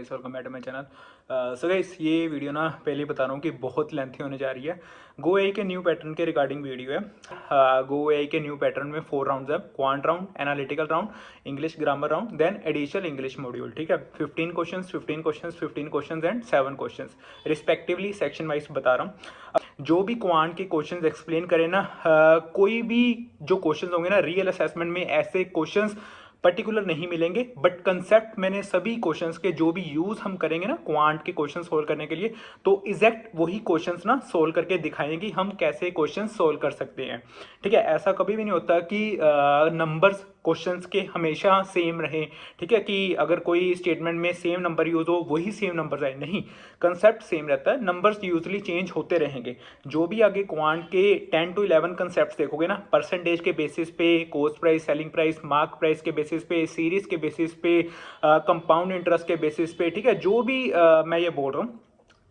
Guys, welcome back to my channel. So guys, ये video ना पहले बता रहा हूँ कि बहुत लेंथी होने जा रही है। गो एआई के न्यू पैटर्न के रिगार्डिंग वीडियो है। गो एआई के न्यू पैटर्न में 4 राउंड्स है। Quant round, analytical round, English grammar round, then additional English module. ठीक है, 15 questions 15 questions 15 questions and 7 questions respectively section wise बता रहा हूँ। जो भी क्वांट के क्वेश्चंस एक्सप्लेन करें ना, कोई भी जो क्वेश्चंस होंगे ना रियल असेसमेंट में, ऐसे क्वेश्चंस पर्टिकुलर नहीं मिलेंगे। बट कंसेप्ट मैंने सभी क्वेश्चंस के जो भी यूज हम करेंगे ना क्वांट के क्वेश्चन सोल्व करने के लिए, तो एग्जैक्ट वही क्वेश्चंस ना सोल्व करके दिखाएंगे कि हम कैसे क्वेश्चन सोल्व कर सकते हैं। ठीक है, ऐसा कभी भी नहीं होता कि नंबर्स क्वेश्चंस के हमेशा सेम रहे। ठीक है, कि अगर कोई स्टेटमेंट में सेम नंबर यूज हो वही सेम नंबर आए, नहीं, कंसेप्ट सेम रहता है, नंबर्स यूजली चेंज होते रहेंगे। जो भी आगे क्वांट के 10 to 11 कंसेप्ट देखोगे ना, परसेंटेज के बेसिस पे, cost price, selling price, mark price के बेसिस पे, सीरीज के बेसिस पे, कंपाउंड इंटरेस्ट के बेसिस पे, ठीक है, जो भी मैं ये बोल रहा हूँ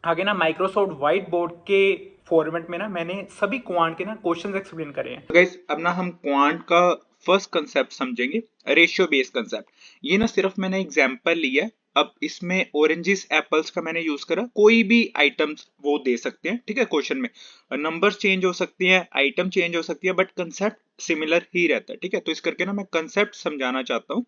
आगे ना, माइक्रोसॉफ्ट व्हाइट बोर्ड के फॉर्मेट में ना मैंने सभी क्वांट के ना क्वेश्चंस एक्सप्लेन करे हैं। गाइस, अब ना हम क्वांट का फर्स्ट कंसेप्ट समझेंगे, रेशियो बेस्ड कंसेप्ट। ये ना सिर्फ मैंने एग्जांपल लिया है। अब इसमें ऑरेंजेस एप्पल्स का मैंने यूज करा, कोई भी आइटम्स वो दे सकते हैं। ठीक है, क्वेश्चन में नंबर्स चेंज हो सकती हैं, आइटम चेंज हो सकती है, बट कंसेप्ट सिमिलर ही रहता है। ठीक है, तो इस करके ना मैं कंसेप्ट समझाना चाहता हूँ।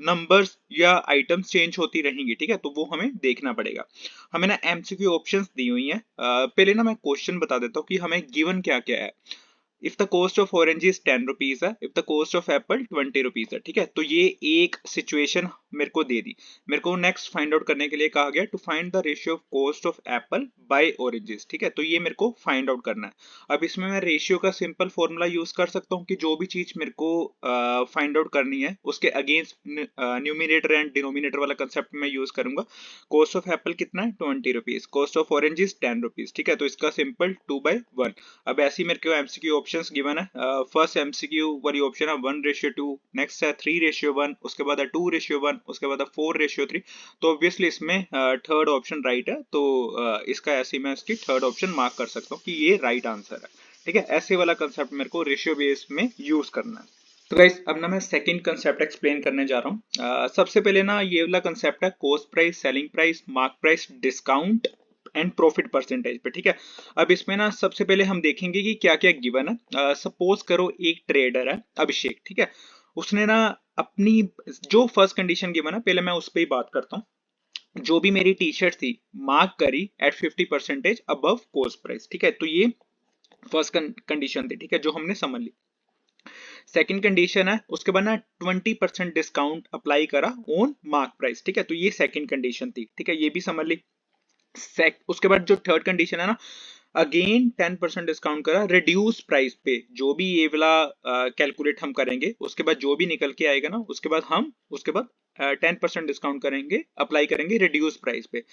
नंबर्स या आइटम्स चेंज होती रहेंगी। ठीक है, तो वो हमें देखना पड़ेगा। हमें ना एमसीक्यू ऑप्शंस दी हुई हैं। पहले ना मैं क्वेश्चन बता देता हूँ कि हमें गिवन क्या क्या है। If the cost of orange is 10 rupees है, if the cost of apple 20 rupees है। ठीक है, तो ये एक सिचुएशन मेरे को दे दी। मेरे को नेक्स्ट फाइंड आउट करने के लिए कहा गया to find the ratio of cost of apple by oranges. ठीक है, तो ये मेरे को फाइंड आउट करना है। अब इसमें मैं रेशियो का सिंपल फॉर्मूला यूज कर सकता हूँ कि जो भी चीज मेरे को फाइंड आउट करनी है उसके अगेंस्ट न्यूमिनेटर एंड डिनोमिनेटर वाला कंसेप्ट मैं यूज करूंगा। कॉस्ट ऑफ एप्पल कितना है? 20 rupees. Cost of orange is 10 rupees. ठीक है, तो इसका सिंपल 2/1। अब ऐसे ही मेरे को एमसीक्यू ऑप्शंस गिवन है। फर्स्ट एमसीक्यू वाली ऑप्शन है 1:2, नेक्स्ट है 3:1, उसके बाद है 2:1, उसके बाद है 4:3। तो ऑब्वियसली इसमें थर्ड ऑप्शन राइट है, तो इसका ऐसे मैं इसकी थर्ड ऑप्शन मार्क कर सकता हूँ कि ये राइट आंसर है। ठीक है, ऐसे वाला कंसेप्ट मेरे को रेशियो बेस में यूज करना है। तो गाइस, अब ना मैं सेकंड कंसेप्ट एक्सप्लेन करने जा रहा हूँ। सबसे पहले ना ये वाला कंसेप्ट है cost price, selling price, mark price, discount and profit percentage पे। ठीक है, अब इसमें ना सबसे पहले हम देखेंगे कि क्या क्या गिवन है। सपोज करो एक ट्रेडर है अभिषेक। ठीक है, उसने ना अपनी जो फर्स्ट कंडीशन गिवन है, पहले मैं उस पर ही बात करता हूँ। जो भी मेरी टी शर्ट थी मार्क करी एट 50% अबव कॉस्ट प्राइस। ठीक है, तो ये फर्स्ट कंडीशन थी। ठीक है, जो हमने समझ ली। सेकंड कंडीशन है, उसके बाद ना 20% डिस्काउंट अप्लाई करा ऑन मार्क प्राइस। ठीक है, तो ये सेकंड कंडीशन थी। ठीक है, ये भी समझ ली। उसके बाद जो थर्ड कंडीशन है ना, अगेन 10% डिस्काउंट करा रिड्यूस प्राइस पे। जो भी ये वाला कैलकुलेट हम करेंगे, उसके बाद जो भी निकल के आएगा ना, उसके बाद 10% डिस्काउंट करेंगे, अप्लाई करेंगे रिड्यूस प्राइस पे।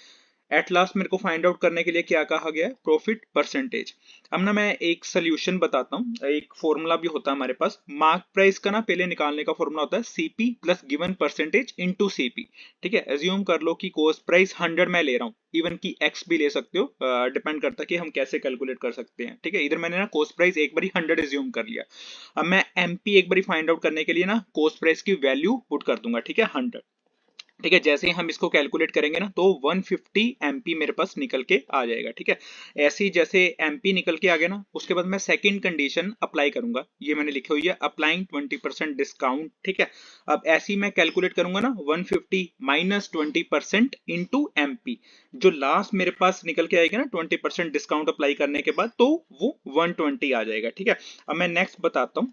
एट लास्ट मेरे को फाइंड आउट करने के लिए क्या कहा गया है? Profit percentage. अब ना मैं एक सोल्यूशन बताता हूँ। एक फॉर्मूला भी होता है हमारे पास मार्क प्राइस का ना, पहले निकालने का फॉर्मूला होता है CP plus given percentage into CP. ठीक है, एज्यूम कर लो कि कॉस्ट प्राइस 100 मैं ले रहा हूँ, इवन की एक्स भी ले सकते हो, डिपेंड करता है कि हम कैसे कैलकुलेट कर सकते हैं। ठीक है, इधर मैंने ना कॉस्ट प्राइस एक बारी 100 एज्यूम कर लिया। अब मैं एमपी एक बारी फाइंड आउट करने के लिए ना कॉस्ट प्राइस की वैल्यू पुट कर दूंगा। ठीक है, 100। ठीक है, जैसे ही हम इसको कैलकुलेट करेंगे ना, तो 150 एमपी मेरे पास निकल के आ जाएगा। ठीक है, ऐसे ही जैसे एमपी निकल के आ गया ना, उसके बाद मैं सेकंड कंडीशन अप्लाई करूंगा। ये मैंने लिखी हुई है अप्लाइंग 20% डिस्काउंट। ठीक है, अब ऐसे ही मैं कैलकुलेट करूंगा ना, 150 माइनस 20% इंटू एमपी। जो लास्ट मेरे पास निकल के आएगा ना 20% डिस्काउंट अप्लाई करने के बाद, तो वो 120 आ जाएगा। ठीक है, अब मैं नेक्स्ट बताता हूँ।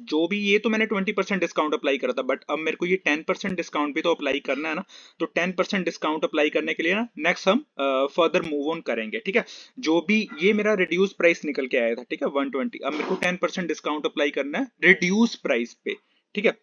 जो भी ये तो मैंने 20% डिस्काउंट अप्लाई करा था, बट अब मेरे को ये 10% डिस्काउंट भी तो अप्लाई करना है ना। तो 10% डिस्काउंट अप्लाई करने के लिए ना नेक्स्ट हम फर्दर मूव ऑन करेंगे। ठीक है, जो भी ये मेरा रिड्यूस प्राइस निकल के आया था, ठीक है, 120, अब मेरे को 10% डिस्काउंट अप्लाई करना है रिड्यूस प्राइस पे। ठीक है,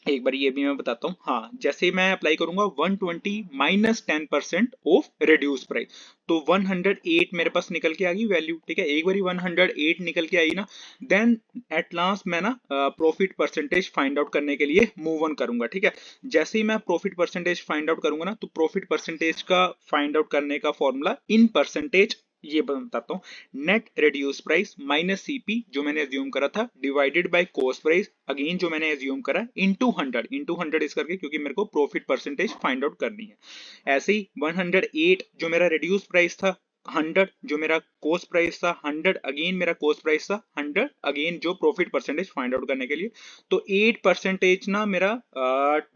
एक बार ये भी मैं बताता हूँ। हाँ, जैसे मैं अप्लाई करूंगा 120 माइनस 10% ऑफ रिड्यूस प्राइस, तो 108 मेरे पास निकल के आ गई वैल्यू। ठीक है, एक बार 108 निकल के आई ना, देन एट लास्ट मैं ना प्रॉफिट परसेंटेज फाइंड आउट करने के लिए मूव ऑन करूंगा। ठीक है, जैसे ही मैं प्रॉफिट परसेंटेज फाइंड आउट करूंगा ना, तो प्रॉफिट परसेंटेज का फाइंड आउट करने का फॉर्मूला इन परसेंटेज ये बताता हूँ, net reduce price minus CP जो मैंने एज्यूम करा था divided by cost price again जो मैंने एज्यूम करा इनटू 100 इस करके, क्योंकि मेरे को प्रॉफिट परसेंटेज फाइंड आउट करनी है। ऐसे ही 108 जो मेरा रिड्यूस प्राइस था, 100 जो मेरा कॉस्ट प्राइस था, 100 अगेन मेरा कॉस्ट प्राइस था, 100 अगेन जो प्रॉफिट परसेंटेज फाइंड आउट करने के लिए, तो 8% ना मेरा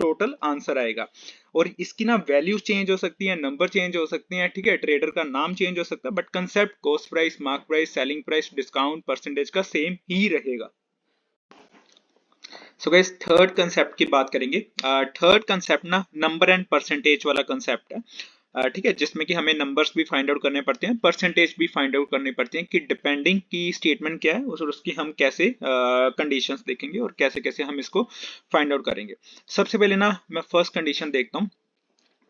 टोटल आंसर आएगा। और इसकी ना वैल्यू चेंज हो सकती है, नंबर चेंज हो सकते हैं, ठीक है, ट्रेडर का नाम चेंज हो सकता है, but concept cost price, mark price, selling price, discount percentage का सेम ही रहेगा। सो गाइस थर्ड कंसेप्ट की बात करेंगे। थर्ड कंसेप्ट ना नंबर एंड परसेंटेज वाला कंसेप्ट है, ठीक है, जिसमें कि हमें नंबर्स भी फाइंड आउट करने पड़ते हैं, परसेंटेज भी फाइंड आउट करनी पड़ती है, कि डिपेंडिंग की स्टेटमेंट क्या है और उसकी हम कैसे कंडीशंस देखेंगे और कैसे कैसे हम इसको फाइंड आउट करेंगे। सबसे पहले ना मैं फर्स्ट कंडीशन देखता हूँ।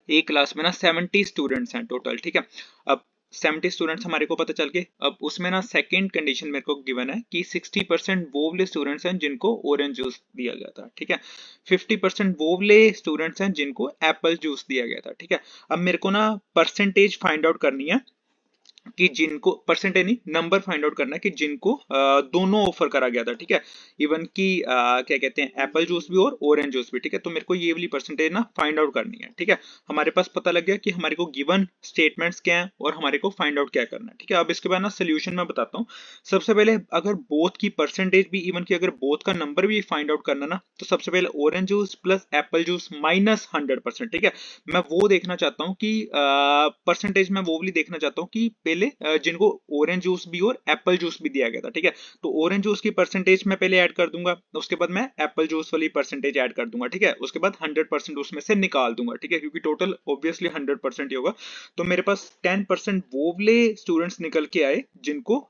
एक क्लास में ना 70 स्टूडेंट्स हैं टोटल, ठीक है। अब 70 स्टूडेंट्स हमारे को पता चल गए। अब उसमें ना सेकंड कंडीशन मेरे को गिवन है कि 60% वो वाले स्टूडेंट्स हैं जिनको ऑरेंज जूस दिया गया था, ठीक है। 50% वो वाले स्टूडेंट्स हैं जिनको एप्पल जूस दिया गया था, ठीक है। अब मेरे को ना परसेंटेज फाइंड आउट करनी है कि जिनको, परसेंटेज नहीं, नंबर फाइंड आउट करना है कि जिनको दोनों ऑफर करा गया था, ठीक है, इवन की क्या कहते हैं, एप्पल जूस भी और ऑरेंज जूस भी, ठीक है। तो मेरे को ये वाली परसेंटेज ना फाइंड आउट करनी है, ठीक है। हमारे पास पता लग गया कि हमारे को गिवन स्टेटमेंट्स क्या है और हमारे को फाइंड आउट क्या करना है, ठीक है। अब इसके बाद ना सोल्यूशन में बताता हूँ। सबसे पहले अगर बोथ की परसेंटेज भी, इवन की अगर बोथ का नंबर भी फाइंड आउट करना ना, तो सबसे पहले orange juice plus Apple juice minus 100%, ठीक है। मैं वो देखना चाहता हूँ कि परसेंटेज में वो वाली देखना चाहता हूँ कि पहले जिनको ऑरेंज जूस भी और एप्पल जूस भी दिया गया था, ठीक है। तो ऑरेंज जूस की परसेंटेज मैं पहले ऐड कर दूंगा, उसके बाद मैं एप्पल जूस वाली परसेंटेज ऐड कर दूंगा, ठीक है। उसके बाद 100% उसमें से निकाल दूंगा, ठीक है, क्योंकि टोटल ऑब्वियसली 100% ही होगा। तो मेरे पास 10% वो वाले स्टूडेंट्स निकल के आए जिनको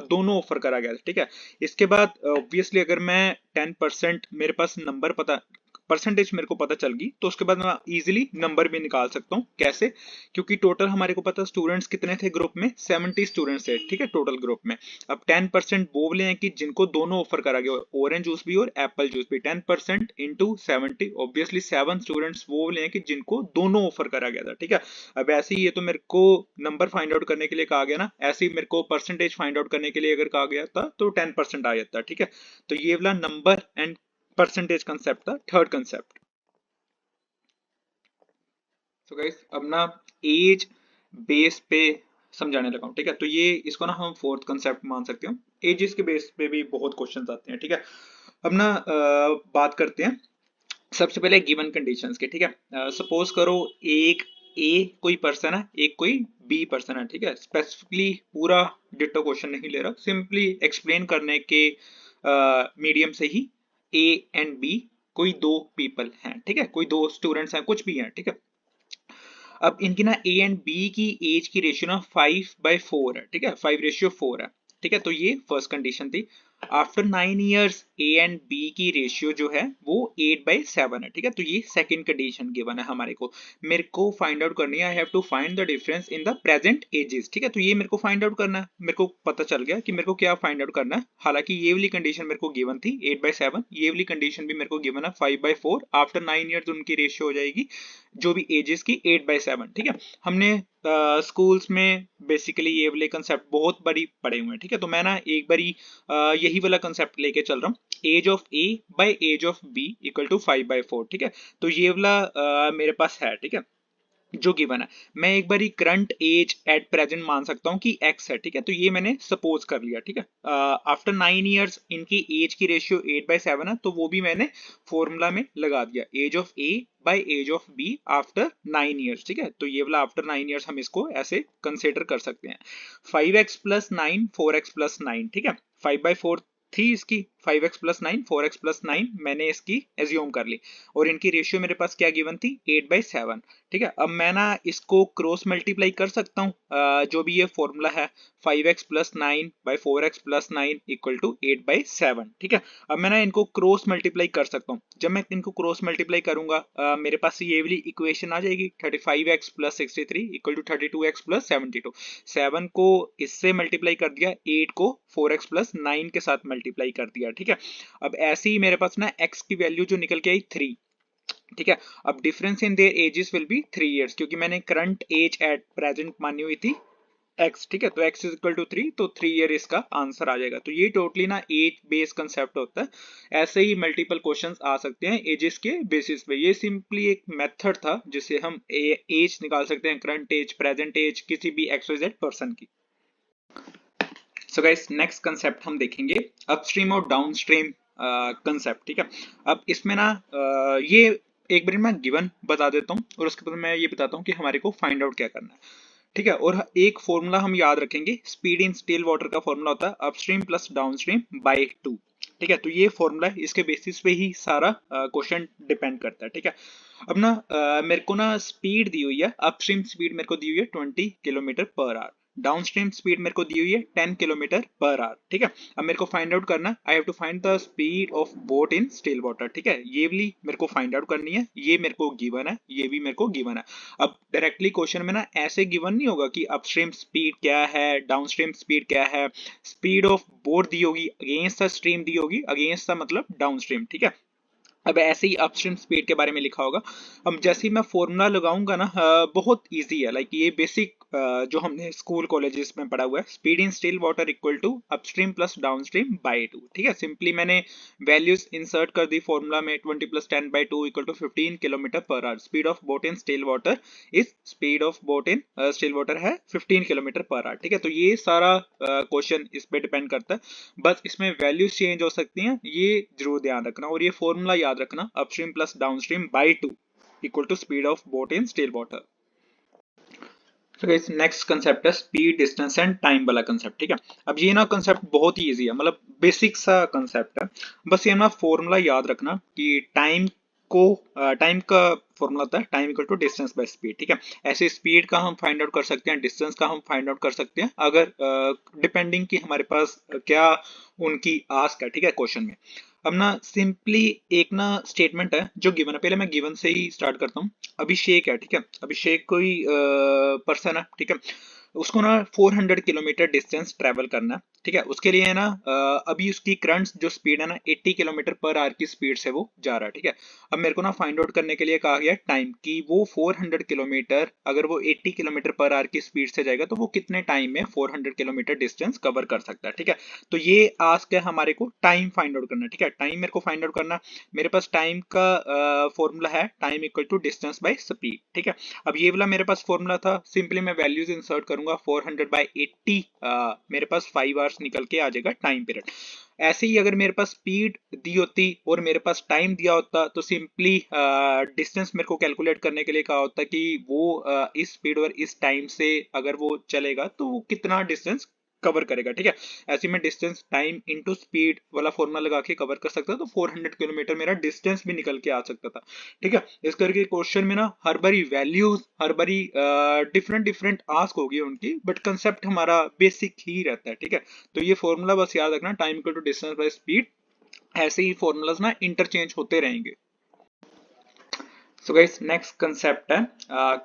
दोनों ऑफर करा गया था, ठीक है। इसके बाद ऑब्वियसली अगर मैं 10% मेरे पास नंबर पता, परसेंटेज मेरे को पता चल गई, तो उसके बाद मैं इजीली नंबर भी निकाल सकता हूँ। कैसे? क्योंकि टोटल हमारे को पता स्टूडेंट्स कितने थे ग्रुप में, 70 स्टूडेंट्स थे, ठीक है, टोटल ग्रुप में। अब 10% वो बोले हैं कि जिनको दोनों ऑफर करा गया, ऑरेंज जूस भी और एप्पल जूस भी, 10% इंटू 70, ऑब्वियसली 7 स्टूडेंट्स वो बोले हैं कि जिनको दोनों ऑफर करा गया था, ठीक है। अब ऐसे ही ये तो मेरे को नंबर फाइंड आउट करने के लिए कहा गया ना, ऐसे ही मेरे को परसेंटेज फाइंड आउट करने के लिए अगर कहा गया था तो 10% आ जाता, ठीक है। तो ये वाला नंबर एंड परसेंटेज कंसेप्ट था, थर्ड कंसेप्ट। तो गाइस अब ना एज बेस पे समझाने लगा हूं, ठीक है। तो ये इसको ना हम फोर्थ कंसेप्ट मान सकते हो। एजेस के बेस पे भी बहुत क्वेश्चंस आते हैं, ठीक है। अब ना बात करते हैं सबसे पहले गिवन कंडीशंस के, ठीक है। सपोज करो एक ए कोई पर्सन है, एक कोई बी पर्सन है, ठीक है। स्पेसिफिकली पूरा डिटो क्वेश्चन नहीं ले रहा, सिंपली एक्सप्लेन करने के मीडियम से ही, ए एंड बी कोई दो पीपल हैं, ठीक है, कोई दो स्टूडेंट्स हैं, कुछ भी हैं, ठीक है। अब इनकी ना ए एंड बी की एज की रेशियो ना 5/4 है, ठीक है, 5:4 है, ठीक है। तो ये फर्स्ट कंडीशन थी। After 9 years A and B की रेशियो जो है वो 8/7 है, ठीक है। तो ये सेकंड कंडीशन गिवन है हमारे को। मेरे को फाइंड आउट करनी है, I have to find the difference in the present ages, ठीक है। तो ये मेरे को फाइंड आउट करना है। मेरे को पता चल गया कि मेरे को क्या फाइंड आउट करना है। हालांकि ये वाली कंडीशन मेरे को गिवन थी 8/7, ये वाली कंडीशन भी मेरे को गिवन है 5/4। आफ्टर 9 ईयर्स उनकी रेशियो हो जाएगी जो भी एजेस की 8/7, ठीक है। हमने स्कूल्स में बेसिकली ये वाले कंसेप्ट बहुत बड़ी पढ़े हुए हैं, ठीक है। तो मैं ना एक बारी यही वाला कंसेप्ट लेके चल रहा हूँ, age of A by age of B equal to 5/4, ठीक है। तो ये वाला मेरे पास है, ठीक है, जो गिवन है। मैं एक बारी करंट एज एट प्रेजेंट मान सकता हूं कि x है, ठीक है। तो ये मैंने सपोज कर लिया, ठीक है। आफ्टर 9 ईयर्स इनकी एज की रेशियो 8/7 है, तो वो भी मैंने फॉर्मूला में लगा दिया, age of A by age of B after 9 years, ठीक है। तो ये वाला आफ्टर 9 ईयर्स हम इसको ऐसे कंसिडर कर सकते हैं। 5x + 9 4x + 9, ठीक है। 5/4 थी इसकी, 5x + 9 4x + 9 मैंने इसकी एज्यूम कर ली, और इनकी रेशियो मेरे पास क्या गिवन थी, 8/7, ठीक है। अब मैं ना इसको क्रॉस मल्टीप्लाई कर सकता हूँ, जो भी ये फॉर्मूला है, 5x + 9 bye 4x + 9 equal to 8/7, ठीक है। अब मैं ना इनको क्रॉस मल्टीप्लाई कर सकता हूँ। जब मैं इनको क्रॉस मल्टीप्लाई करूंगा मेरे पास ये वाली इक्वेशन आ जाएगी, 35x + 63 इक्वल टू 32x + 72। 7 को इससे मल्टीप्लाई कर दिया, 8 को 4x + 9 के साथ मल्टीप्लाई कर दिया, ठीक है। अब ऐसे ही मेरे पास ना x की वैल्यू जो निकल के आई 3, ठीक है। अब difference in their edges will be 3 years, क्योंकि मैंने करंट एज एट प्रेजेंट मानी हुई थी x, ठीक है। तो x इज इक्वल टू 3, तो 3 ईयर इसका आंसर आ जाएगा। तो ये टोटली ना एज बेस्ड कंसेप्ट होता है। ऐसे ही मल्टीपल क्वेश्चंस आ सकते हैं एजेस के बेसिस पे। ये सिंपली एक मेथड था जिससे हम एज निकाल सकते हैं, करंट एज, प्रेजेंट एज किसी भी XYZ पर्सन की। सो गाइस नेक्स्ट कंसेप्ट हम देखेंगे अपस्ट्रीम और डाउनस्ट्रीम कंसेप्ट, ठीक है। अब इसमें ना ये एक बार मैं गिवन बता देता हूँ और उसके बाद मैं ये बताता हूँ कि हमारे को फाइंड आउट क्या करना है, ठीक है। और एक फॉर्मूला हम याद रखेंगे, स्पीड इन स्टिल वाटर का फॉर्मूला होता है अपस्ट्रीम प्लस डाउनस्ट्रीम बाय 2, ठीक है। तो ये फॉर्मूला है, इसके बेसिस पे ही सारा क्वेश्चन डिपेंड करता है, ठीक है। अब ना मेरे को ना स्पीड दी हुई है, अपस्ट्रीम स्पीड मेरे को दी हुई है 20 kilometre per our, downstream speed मेरे को दी हुई है 10 किलोमीटर पर आवर, ठीक है। अब मेरे को फाइंड आउट करना, I have to find the speed of boat in still water, ठीक है। ये वाली मेरे को फाइंड आउट करनी है, ये मेरे को गिवन है, ये भी मेरे को गिवन है। अब डायरेक्टली क्वेश्चन में ना ऐसे गिवन नहीं होगा कि अपस्ट्रीम स्पीड क्या है, डाउनस्ट्रीम स्पीड क्या है। स्पीड ऑफ बोट दी होगी, अगेंस्ट द स्ट्रीम दी होगी, अगेंस्ट द मतलब डाउनस्ट्रीम, ठीक है। अब ऐसे ही अपस्ट्रीम स्पीड के बारे में लिखा होगा। अब जैसे ही मैं फॉर्मूला लगाऊंगा ना, बहुत इजी है, लाइक ये बेसिक जो हमने स्कूल कॉलेजेस में पढ़ा हुआ है, speed in still water equal to upstream plus downstream by 2, ठीक है। सिंपली मैंने वैल्यूज इंसर्ट कर दी फॉर्मूला में, 20 plus 10 by 2 equal to 15 kilometre per hour. Speed of boat in still water is, speed of boat in still water है 15 kilometre per our, ठीक है। तो ये सारा क्वेश्चन इस पे डिपेंड करता है, बस इसमें वैल्यूज चेंज हो सकती हैं, ये जरूर ध्यान रखना। और ये फॉर्मूला याद रखना, upstream plus downstream by 2 equal to speed of boat in still water. तो गाइस नेक्स्ट कंसेप्ट है स्पीड, डिस्टेंस एंड टाइम वाला कंसेप्ट, ठीक है। अब ये ना कंसेप्ट बहुत ही इजी है, मतलब बेसिक सा कंसेप्ट है। बस ये ना फॉर्मूला याद रखना कि टाइम को, टाइम का फॉर्मूला होता है time equal to distance by speed, ठीक है। ऐसे स्पीड का हम फाइंड आउट कर सकते हैं, डिस्टेंस का हम फाइंड आउट कर सकते हैं, अगर डिपेंडिंग कि हमारे पास क्या उनकी आस्क है, ठीक है, क्वेश्चन में। अब ना सिंपली एक ना स्टेटमेंट है जो गिवन है, पहले मैं गिवन से ही स्टार्ट करता हूँ। अभिषेक है, ठीक है। अभिषेक कोई पर्सन है, ठीक है। उसको ना 400 किलोमीटर डिस्टेंस ट्रेवल करना है, ठीक है। उसके लिए ना अभी उसकी करंट जो स्पीड है ना 80 किलोमीटर पर आवर की स्पीड से वो जा रहा है, ठीक है। अब मेरे को ना फाइंड आउट करने के लिए कहा गया टाइम कि वो 400 किलोमीटर, अगर वो 80 किलोमीटर पर आवर की स्पीड से जाएगा तो वो कितने टाइम में 400 किलोमीटर डिस्टेंस कवर कर सकता है, ठीक है। तो ये आस्क है हमारे को टाइम फाइंड आउट करना, ठीक है। टाइम मेरे को फाइंड आउट करना, मेरे पास टाइम का फॉर्मूला है time equal to distance by speed, ठीक है। अब ये वाला मेरे पास फॉर्मूला था, सिंपली मैं वैल्यूज इंसर्ट करूंगा, 400 बाय 80 मेरे पास 5 आवर्स निकल के आ जाएगा टाइम पीरियड। ऐसे ही अगर मेरे पास स्पीड दी होती और मेरे पास टाइम दिया होता तो सिंपली डिस्टेंस मेरे को कैलकुलेट करने के लिए कहा होता कि वो इस स्पीड और इस टाइम से अगर वो चलेगा तो वो कितना डिस्टेंस कवर करेगा, ठीक है। ऐसे में डिस्टेंस टाइम इनटू स्पीड वाला फॉर्मूला लगा के कवर कर सकता था, तो 400 किलोमीटर मेरा डिस्टेंस भी निकल के आ सकता था, ठीक है। इस करके क्वेश्चन में ना हर बारी वैल्यूज, हर बारी डिफरेंट डिफरेंट आस्क होगी उनकी, बट कंसेप्ट हमारा बेसिक ही रहता है, ठीक है। तो ये फॉर्मूला बस याद रखना, time equal to distance by speed. ऐसे ही फॉर्मूलाज ना इंटरचेंज होते रहेंगे। सो गाइस नेक्स्ट कंसेप्ट है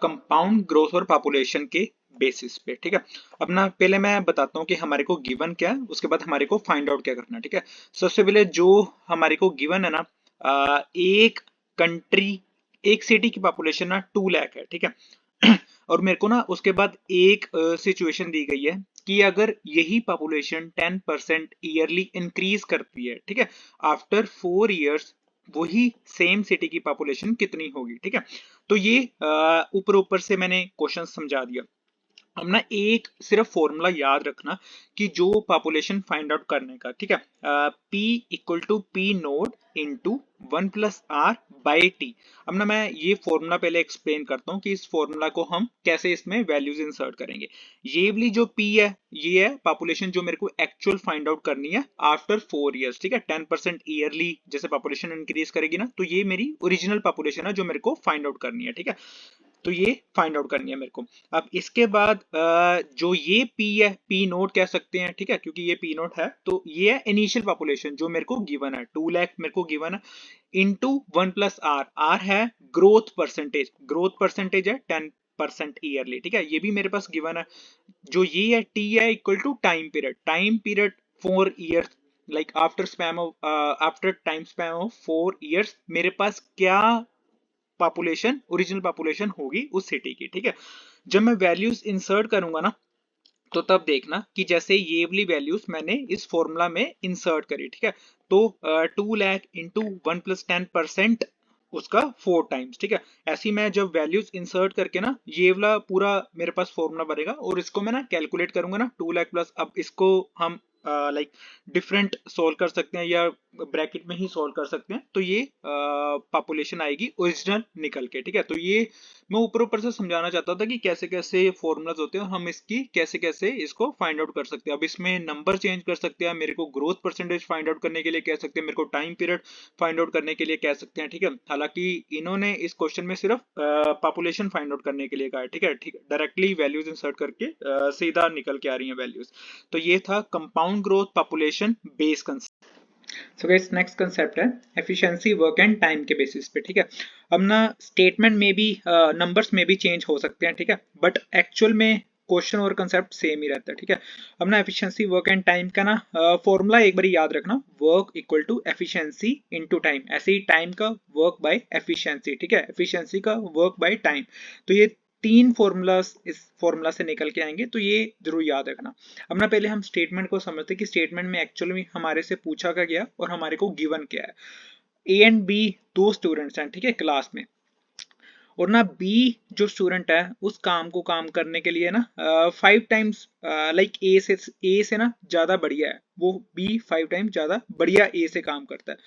कंपाउंड ग्रोथ और पॉपुलेशन के बेसिस पे, ठीक है। अब ना पहले मैं बताता हूँ कि हमारे को गिवन क्या है, उसके बाद हमारे को फाइंड आउट क्या करना है, ठीक है। सबसे पहले जो हमारे को गिवन है ना, एक कंट्री, एक सिटी की पॉपुलेशन ना 2 लाख है, ठीक है। और मेरे को ना उसके बाद एक सिचुएशन दी गई है कि अगर यही पॉपुलेशन 10% ईयरली इंक्रीज करती है, ठीक है, आफ्टर 4 इयर्स वही सेम सिटी की पॉपुलेशन कितनी होगी, ठीक है। तो ये ऊपर ऊपर से मैंने क्वेश्चन समझा दिया। अब ना एक सिर्फ फॉर्मूला याद रखना कि जो पॉपुलेशन फाइंड आउट करने का, ठीक है, P equal to P naught into 1 plus R by T. अब ना मैं ये फॉर्मूला पहले एक्सप्लेन करता हूँ कि इस फॉर्मूला को हम कैसे इसमें वैल्यूज इंसर्ट करेंगे। ये वाली जो P है, ये है पॉपुलेशन जो मेरे को एक्चुअल फाइंड आउट करनी है आफ्टर 4 इयर्स, ठीक है। 10% ईयरली जैसे पॉपुलेशन इंक्रीज करेगी ना, तो ये मेरी ओरिजिनल पॉपुलेशन है जो मेरे को फाइंड आउट करनी है, ठीक है। तो ये फाइंड आउट करनी है मेरे को। अब इसके बाद जो ये P है, P नोट कह सकते हैं, ठीक है, क्योंकि ये P नोट है, तो ये है इनिशियल पॉपुलेशन जो मेरे को गिवन है, 2 लाख मेरे को गिवन है, इंटू 1 प्लस आर, आर है ग्रोथ परसेंटेज, ग्रोथ परसेंटेज है 10% ईयरली, ठीक है, ये भी मेरे पास गिवन है। जो ये है T है equal to time period, time period 4 years, like after span of after time span of 4 years मेरे पास क्या पॉपुलेशन, ओरिजिनल पॉपुलेशन होगी उस सिटी की, ठीक है। जब मैं वैल्यूज इंसर्ट करूंगा ना, तो तब देखना कि जैसे ये वाली वैल्यूज मैंने इस फॉर्मूला में इंसर्ट करी, ठीक है। तो 2 लाख इंटू 1+10% उसका 4 टाइम्स, ठीक है। ऐसे ही मैं जब वैल्यूज इंसर्ट करके ना ये वाला पूरा मेरे पास फॉर्मूला बनेगा और इसको मैं ना कैलकुलेट करूंगा ना 2 लाख प्लस, अब इसको हम लाइक डिफरेंट सोल्व कर सकते हैं या ब्रैकेट में ही सोल्व कर सकते हैं, तो ये पॉपुलेशन आएगी ओरिजिनल निकल के, ठीक है। तो ये मैं ऊपर ऊपर से समझाना चाहता था कि कैसे कैसे फॉर्मूलाज होते हैं और हम इसकी कैसे कैसे इसको फाइंड आउट कर सकते हैं। अब इसमें नंबर चेंज कर सकते हैं, मेरे को ग्रोथ परसेंटेज फाइंड आउट करने के लिए कह सकते हैं, मेरे को टाइम पीरियड फाइंड आउट करने के लिए कह सकते हैं, ठीक है। हालांकि इन्होंने इस क्वेश्चन में सिर्फ पॉपुलेशन फाइंड आउट करने के लिए कहा है, ठीक है, ठीक है। डायरेक्टली वैल्यूज इंसर्ट करके सीधा निकल के आ रही है वैल्यूज। तो ये था compound growth population base concept. सो गाइस नेक्स्ट कंसेप्ट है एफिशिएंसी वर्क एंड टाइम के बेसिस पे, ठीक है। अब ना स्टेटमेंट में भी नंबर्स में भी चेंज हो सकते हैं, ठीक है, बट एक्चुअल में क्वेश्चन और कंसेप्ट सेम ही रहता है, ठीक है। अब ना एफिशिएंसी वर्क एंड टाइम का ना फॉर्मूला एक बार याद रखना, work equal to efficiency into time, ऐसे ही टाइम का वर्क बाय एफिशिएंसी, ठीक है, एफिशिएंसी का वर्क बाय टाइम। तो ये तीन फॉर्मूलाज इस फॉर्मूला से निकल के आएंगे, तो ये जरूर याद रखना। अब ना पहले हम स्टेटमेंट को समझते हैं कि स्टेटमेंट में एक्चुअली में हमारे से पूछा क्या गया और हमारे को गिवन क्या है। ए एंड बी दो स्टूडेंट्स हैं, ठीक है, क्लास में, और ना बी जो स्टूडेंट है उस काम को काम करने के लिए ना 5 टाइम्स लाइक ए से ना ज्यादा बढ़िया है, वो बी 5 टाइम्स ज्यादा बढ़िया ए से काम करता है।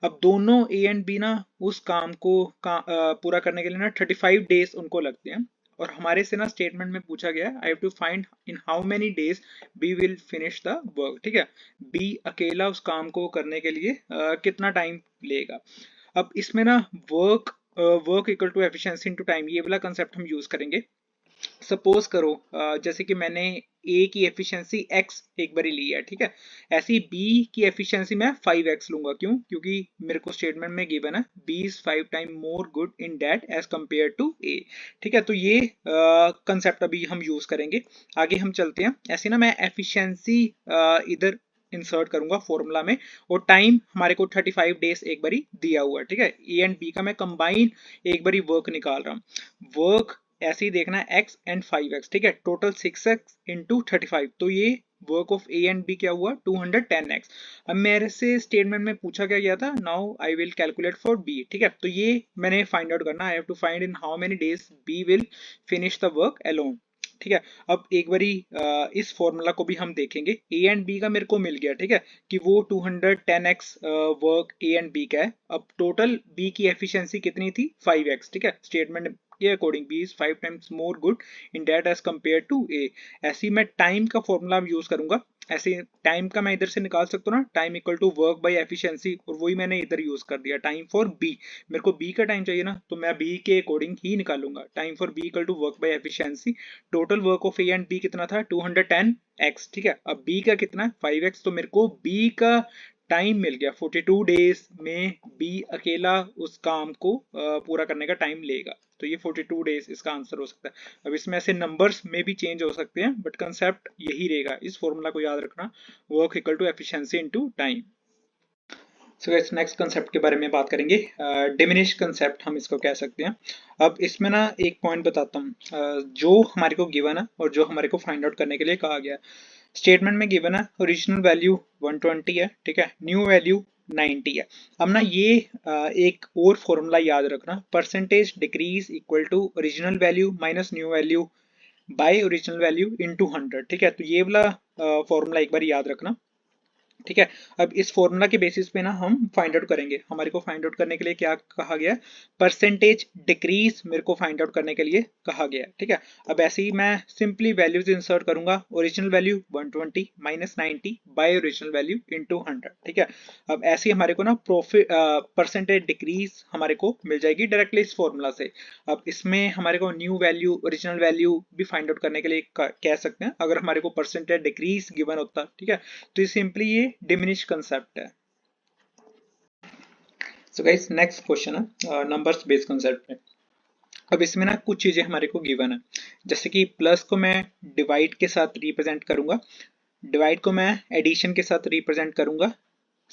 अब दोनों ए एंड बी ना उस काम को पूरा करने के लिए ना 35 डेज उनको लगते हैं, और हमारे से ना स्टेटमेंट में पूछा गया I have to find in how many days B will finish the work, ठीक है। बी अकेला उस काम को करने के लिए कितना टाइम लेगा। अब इसमें ना work equal to efficiency into time ये वाला कंसेप्ट हम यूज करेंगे। सपोज करो जैसे कि मैंने ए की एफिशिएंसी x एक बारी ली है, ठीक है, ऐसी b की एफिशिएंसी मैं 5x लूंगा, क्यों? क्योंकि मेरे को स्टेटमेंट में गिवन है b is 5 time more good in that as compare to a, ठीक है। तो ये कंसेप्ट अभी हम यूज करेंगे। आगे हम चलते हैं। ऐसे ना मैं एफिशिएंसी इधर इंसर्ट करूंगा फॉर्मूला में, और टाइम हमारे को 35 डेज एक बारी दिया हुआ है, ठीक है। ए एंड बी का मैं कंबाइन एक बारी वर्क निकाल रहा हूँ। वर्क ऐसे ही देखना है x एंड 5x, ठीक है, टोटल 6x इंटू 35, तो ये work of A and B क्या हुआ 210x। अब मेरे से स्टेटमेंट में पूछा क्या गया था, now I will calculate for B, ठीक है। तो ये मैंने फाइंड आउट करना, I have to find in how many days B will finish the work alone, ठीक है। अब एक बारी इस फॉर्मूला को भी हम देखेंगे। ए एंड बी का मेरे को मिल गया, ठीक है, कि वो 210x work A and B का है। अब टोटल बी की एफिशिएंसी कितनी थी 5x, ठीक है। स्टेटमेंट के according B is 5 times more good in that as compare to A. ऐसे ही मैं टाइम का फॉर्मूला यूज करूंगा। ऐसे टाइम का मैं इधर से निकाल सकता हूँ ना, time equal to work by efficiency, और वही मैंने इधर यूज कर दिया टाइम फॉर बी। मेरे को बी का टाइम चाहिए ना, तो मैं बी के अकॉर्डिंग ही निकालूंगा। Time for B equal to work by efficiency, total work of A and B कितना था 210x, ठीक है। अब बी का कितना है 5x, तो मेरे को बी का टाइम मिल गया 42 डेज में बी अकेला उस काम को पूरा करने का टाइम लेगा। तो ये 42 डेज इसका आंसर हो सकता है। अब इसमें ऐसे नंबर्स में भी चेंज हो सकते हैं, बट कंसेप्ट यही रहेगा, इस फॉर्मूला को याद रखना, work equal to efficiency into time. So guys next concept के बारे में बात करेंगे, डिमिनिश कंसेप्ट हम इसको कह सकते हैं। अब इसमें ना एक पॉइंट बताता हूँ, जो हमारे को गिवन है और जो हमारे को फाइंड आउट करने के लिए कहा गया है। स्टेटमेंट में गिवन है ओरिजिनल वैल्यू 120 है, ठीक है, न्यू वैल्यू 90 है। अब ना ये एक और फॉर्मूला याद रखना, percentage decrease equal to original value minus new value by original value into 100, ठीक है। तो ये वाला फॉर्मूला एक बार याद रखना, ठीक है। अब इस फॉर्मूला के बेसिस पे ना हम फाइंड आउट करेंगे। हमारे को फाइंड आउट करने के लिए क्या कहा गया, परसेंटेज डिक्रीज मेरे को फाइंड आउट करने के लिए कहा गया, ठीक है। अब ऐसे ही मैं सिंपली वैल्यूज इंसर्ट करूंगा, original value 120 minus 90 by original value into 100, ठीक है। अब ऐसे ही हमारे को ना प्रॉफिट परसेंटेज डिक्रीज हमारे को मिल जाएगी डायरेक्टली इस फॉर्मूला से। अब इसमें हमारे को न्यू वैल्यू ओरिजिनल वैल्यू भी फाइंड आउट करने के लिए कह सकते हैं, अगर हमारे को परसेंटेज डिक्रीज गिवन होता, ठीक है। तो ये सिंपली ये डिमिनिश कंसेप्ट है। सो गाइस नेक्स्ट क्वेश्चन है नंबर्स बेस्ड कंसेप्ट में। अब इसमें ना कुछ चीजें हमारे को गिवन है, जैसे कि प्लस को मैं डिवाइड के साथ रिप्रेजेंट करूंगा, डिवाइड को मैं एडिशन के साथ रिप्रेजेंट करूंगा,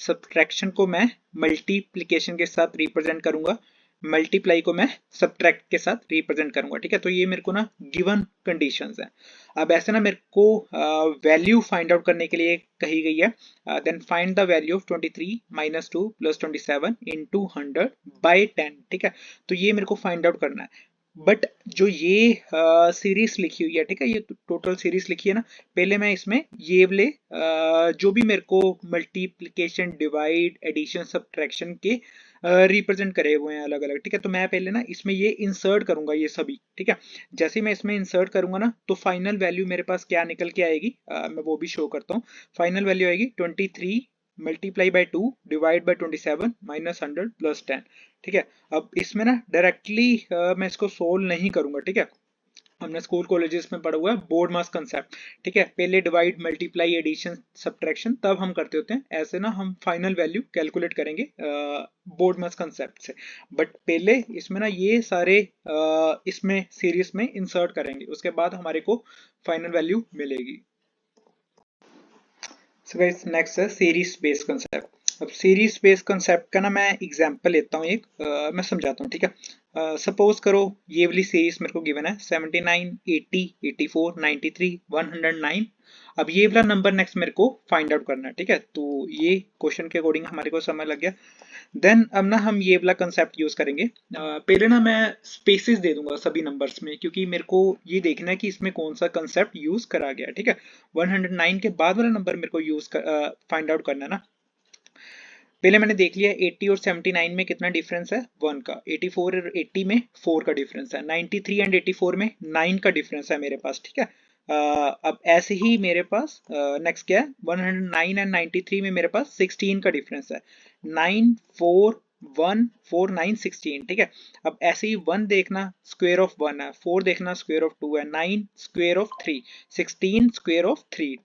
सब्ट्रैक्शन को मैं मल्टीप्लिकेशन के साथ रिप्रेजेंट करूंगा, मल्टीप्लाई को मैं सब्ट्रैक्ट के साथ रिप्रेजेंट करूंगा, ठीक है। तो ये मेरे को ना गिवन कंडीशंस है। अब ऐसे ना मेरे को वैल्यू फाइंड आउट करने के लिए कही गई है, then find the value of 23 minus 2 plus 27 into 100 by 10, ठीक है। तो ये मेरे को फाइंड आउट करना है। बट जो ये सीरीज लिखी हुई है, ठीक है, ये टोटल सीरीज लिखी है ना, पहले मैं इसमें ये वाले जो भी मेरे को मल्टीप्लिकेशन, डिवाइड, एडिशन, सब्ट्रैक्शन के रिप्रेजेंट करे हुए हैं अलग अलग, ठीक है। तो मैं पहले ना इसमें ये इंसर्ट करूंगा ये सभी, ठीक है। जैसे ही मैं इसमें इंसर्ट करूंगा ना, तो फाइनल वैल्यू मेरे पास क्या निकल के आएगी, मैं वो भी शो करता हूँ। फाइनल वैल्यू आएगी 23 multiply by 2 divide by 27 minus 100 plus 10, ठीक है। अब इसमें ना डायरेक्टली मैं इसको सोल्व नहीं करूंगा, ठीक है। हमने स्कूल कॉलेजेस में पढ़ा हुआ है बोर्ड मास कंसेप्ट, ठीक है। पहले डिवाइड, मल्टीप्लाई, एडिशन, सब्ट्रैक्शन तब हम करते होते हैं। ऐसे ना हम फाइनल वैल्यू कैलकुलेट करेंगे बोर्ड मास कंसेप्ट से। बट पहले इसमें ना ये सारे इसमें सीरीज में इंसर्ट करेंगे, उसके बाद हमारे को फाइनल वैल्यू मिलेगी। सो गाइस नेक्स्ट है सीरीज बेस्ड कंसेप्ट। अब सीरीज बेस्ड कंसेप्ट का ना मैं एग्जांपल लेता हूँ एक, मैं समझाता हूँ, ठीक है। सपोज करो ये वाली सीरीज मेरे को गिवन है 79, 80, 84, 93, 109। अब ये वाला नंबर नेक्स्ट मेरे को फाइंड आउट करना है, ठीक है। तो ये क्वेश्चन के अकॉर्डिंग हमारे को समझ लग गया। देन अब ना हम ये वाला कंसेप्ट यूज करेंगे। पहले ना मैं स्पेसेस दे दूंगा सभी नंबर्स में, क्योंकि मेरे को ये देखना है कि इसमें कौन सा कंसेप्ट यूज करा गया, ठीक है। 109 के बाद वाला नंबर मेरे को यूज फाइंड आउट करना है ना। पहले मैंने देख लिया 80 और 79 में कितना डिफरेंस है, 1 का। 84 और 80 में 4 का डिफरेंस है। 93 एंड 84 में 9 का डिफरेंस है मेरे पास, ठीक है। अब ऐसे ही मेरे पास नेक्स्ट क्या है, 109 एंड 93 में मेरे पास 16 का डिफरेंस है। 9 4 1 4 9 16, ठीक है। अब ऐसे ही 1 देखना स्क्वायर ऑफ 1 है, 4 देखना स्क्वायर ऑफ 2 है, 9 square of 3, 16 square of 3,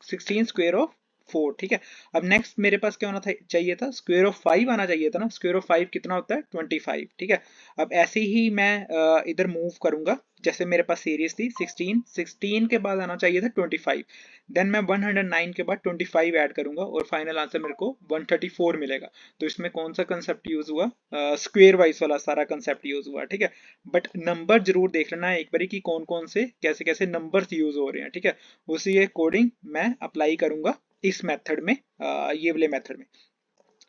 16 square of 4, ठीक है। अब नेक्स्ट मेरे पास क्या होना था, चाहिए था स्क्वायर ऑफ 5 आना चाहिए था ना। स्क्वायर ऑफ 5 कितना होता है, 25, ठीक है। अब ऐसे ही मैं इधर मूव करूंगा, जैसे मेरे पास सीरीज थी 16, 16 के बाद आना चाहिए था 25। देन मैं 109 के बाद 25 ऐड करूंगा और फाइनल आंसर मेरे को 134 मिलेगा। तो इसमें कौन सा कंसेप्ट यूज हुआ, स्क्वायर वाइज वाला सारा कंसेप्ट यूज हुआ, ठीक है। बट नंबर जरूर देख लेना एक बारी कि कौन कौन से कैसे कैसे नंबर्स यूज हो रहे हैं, ठीक है। उसी के अकॉर्डिंग मैं अप्लाई करूंगा इस मेथड में, ये वाले मेथड में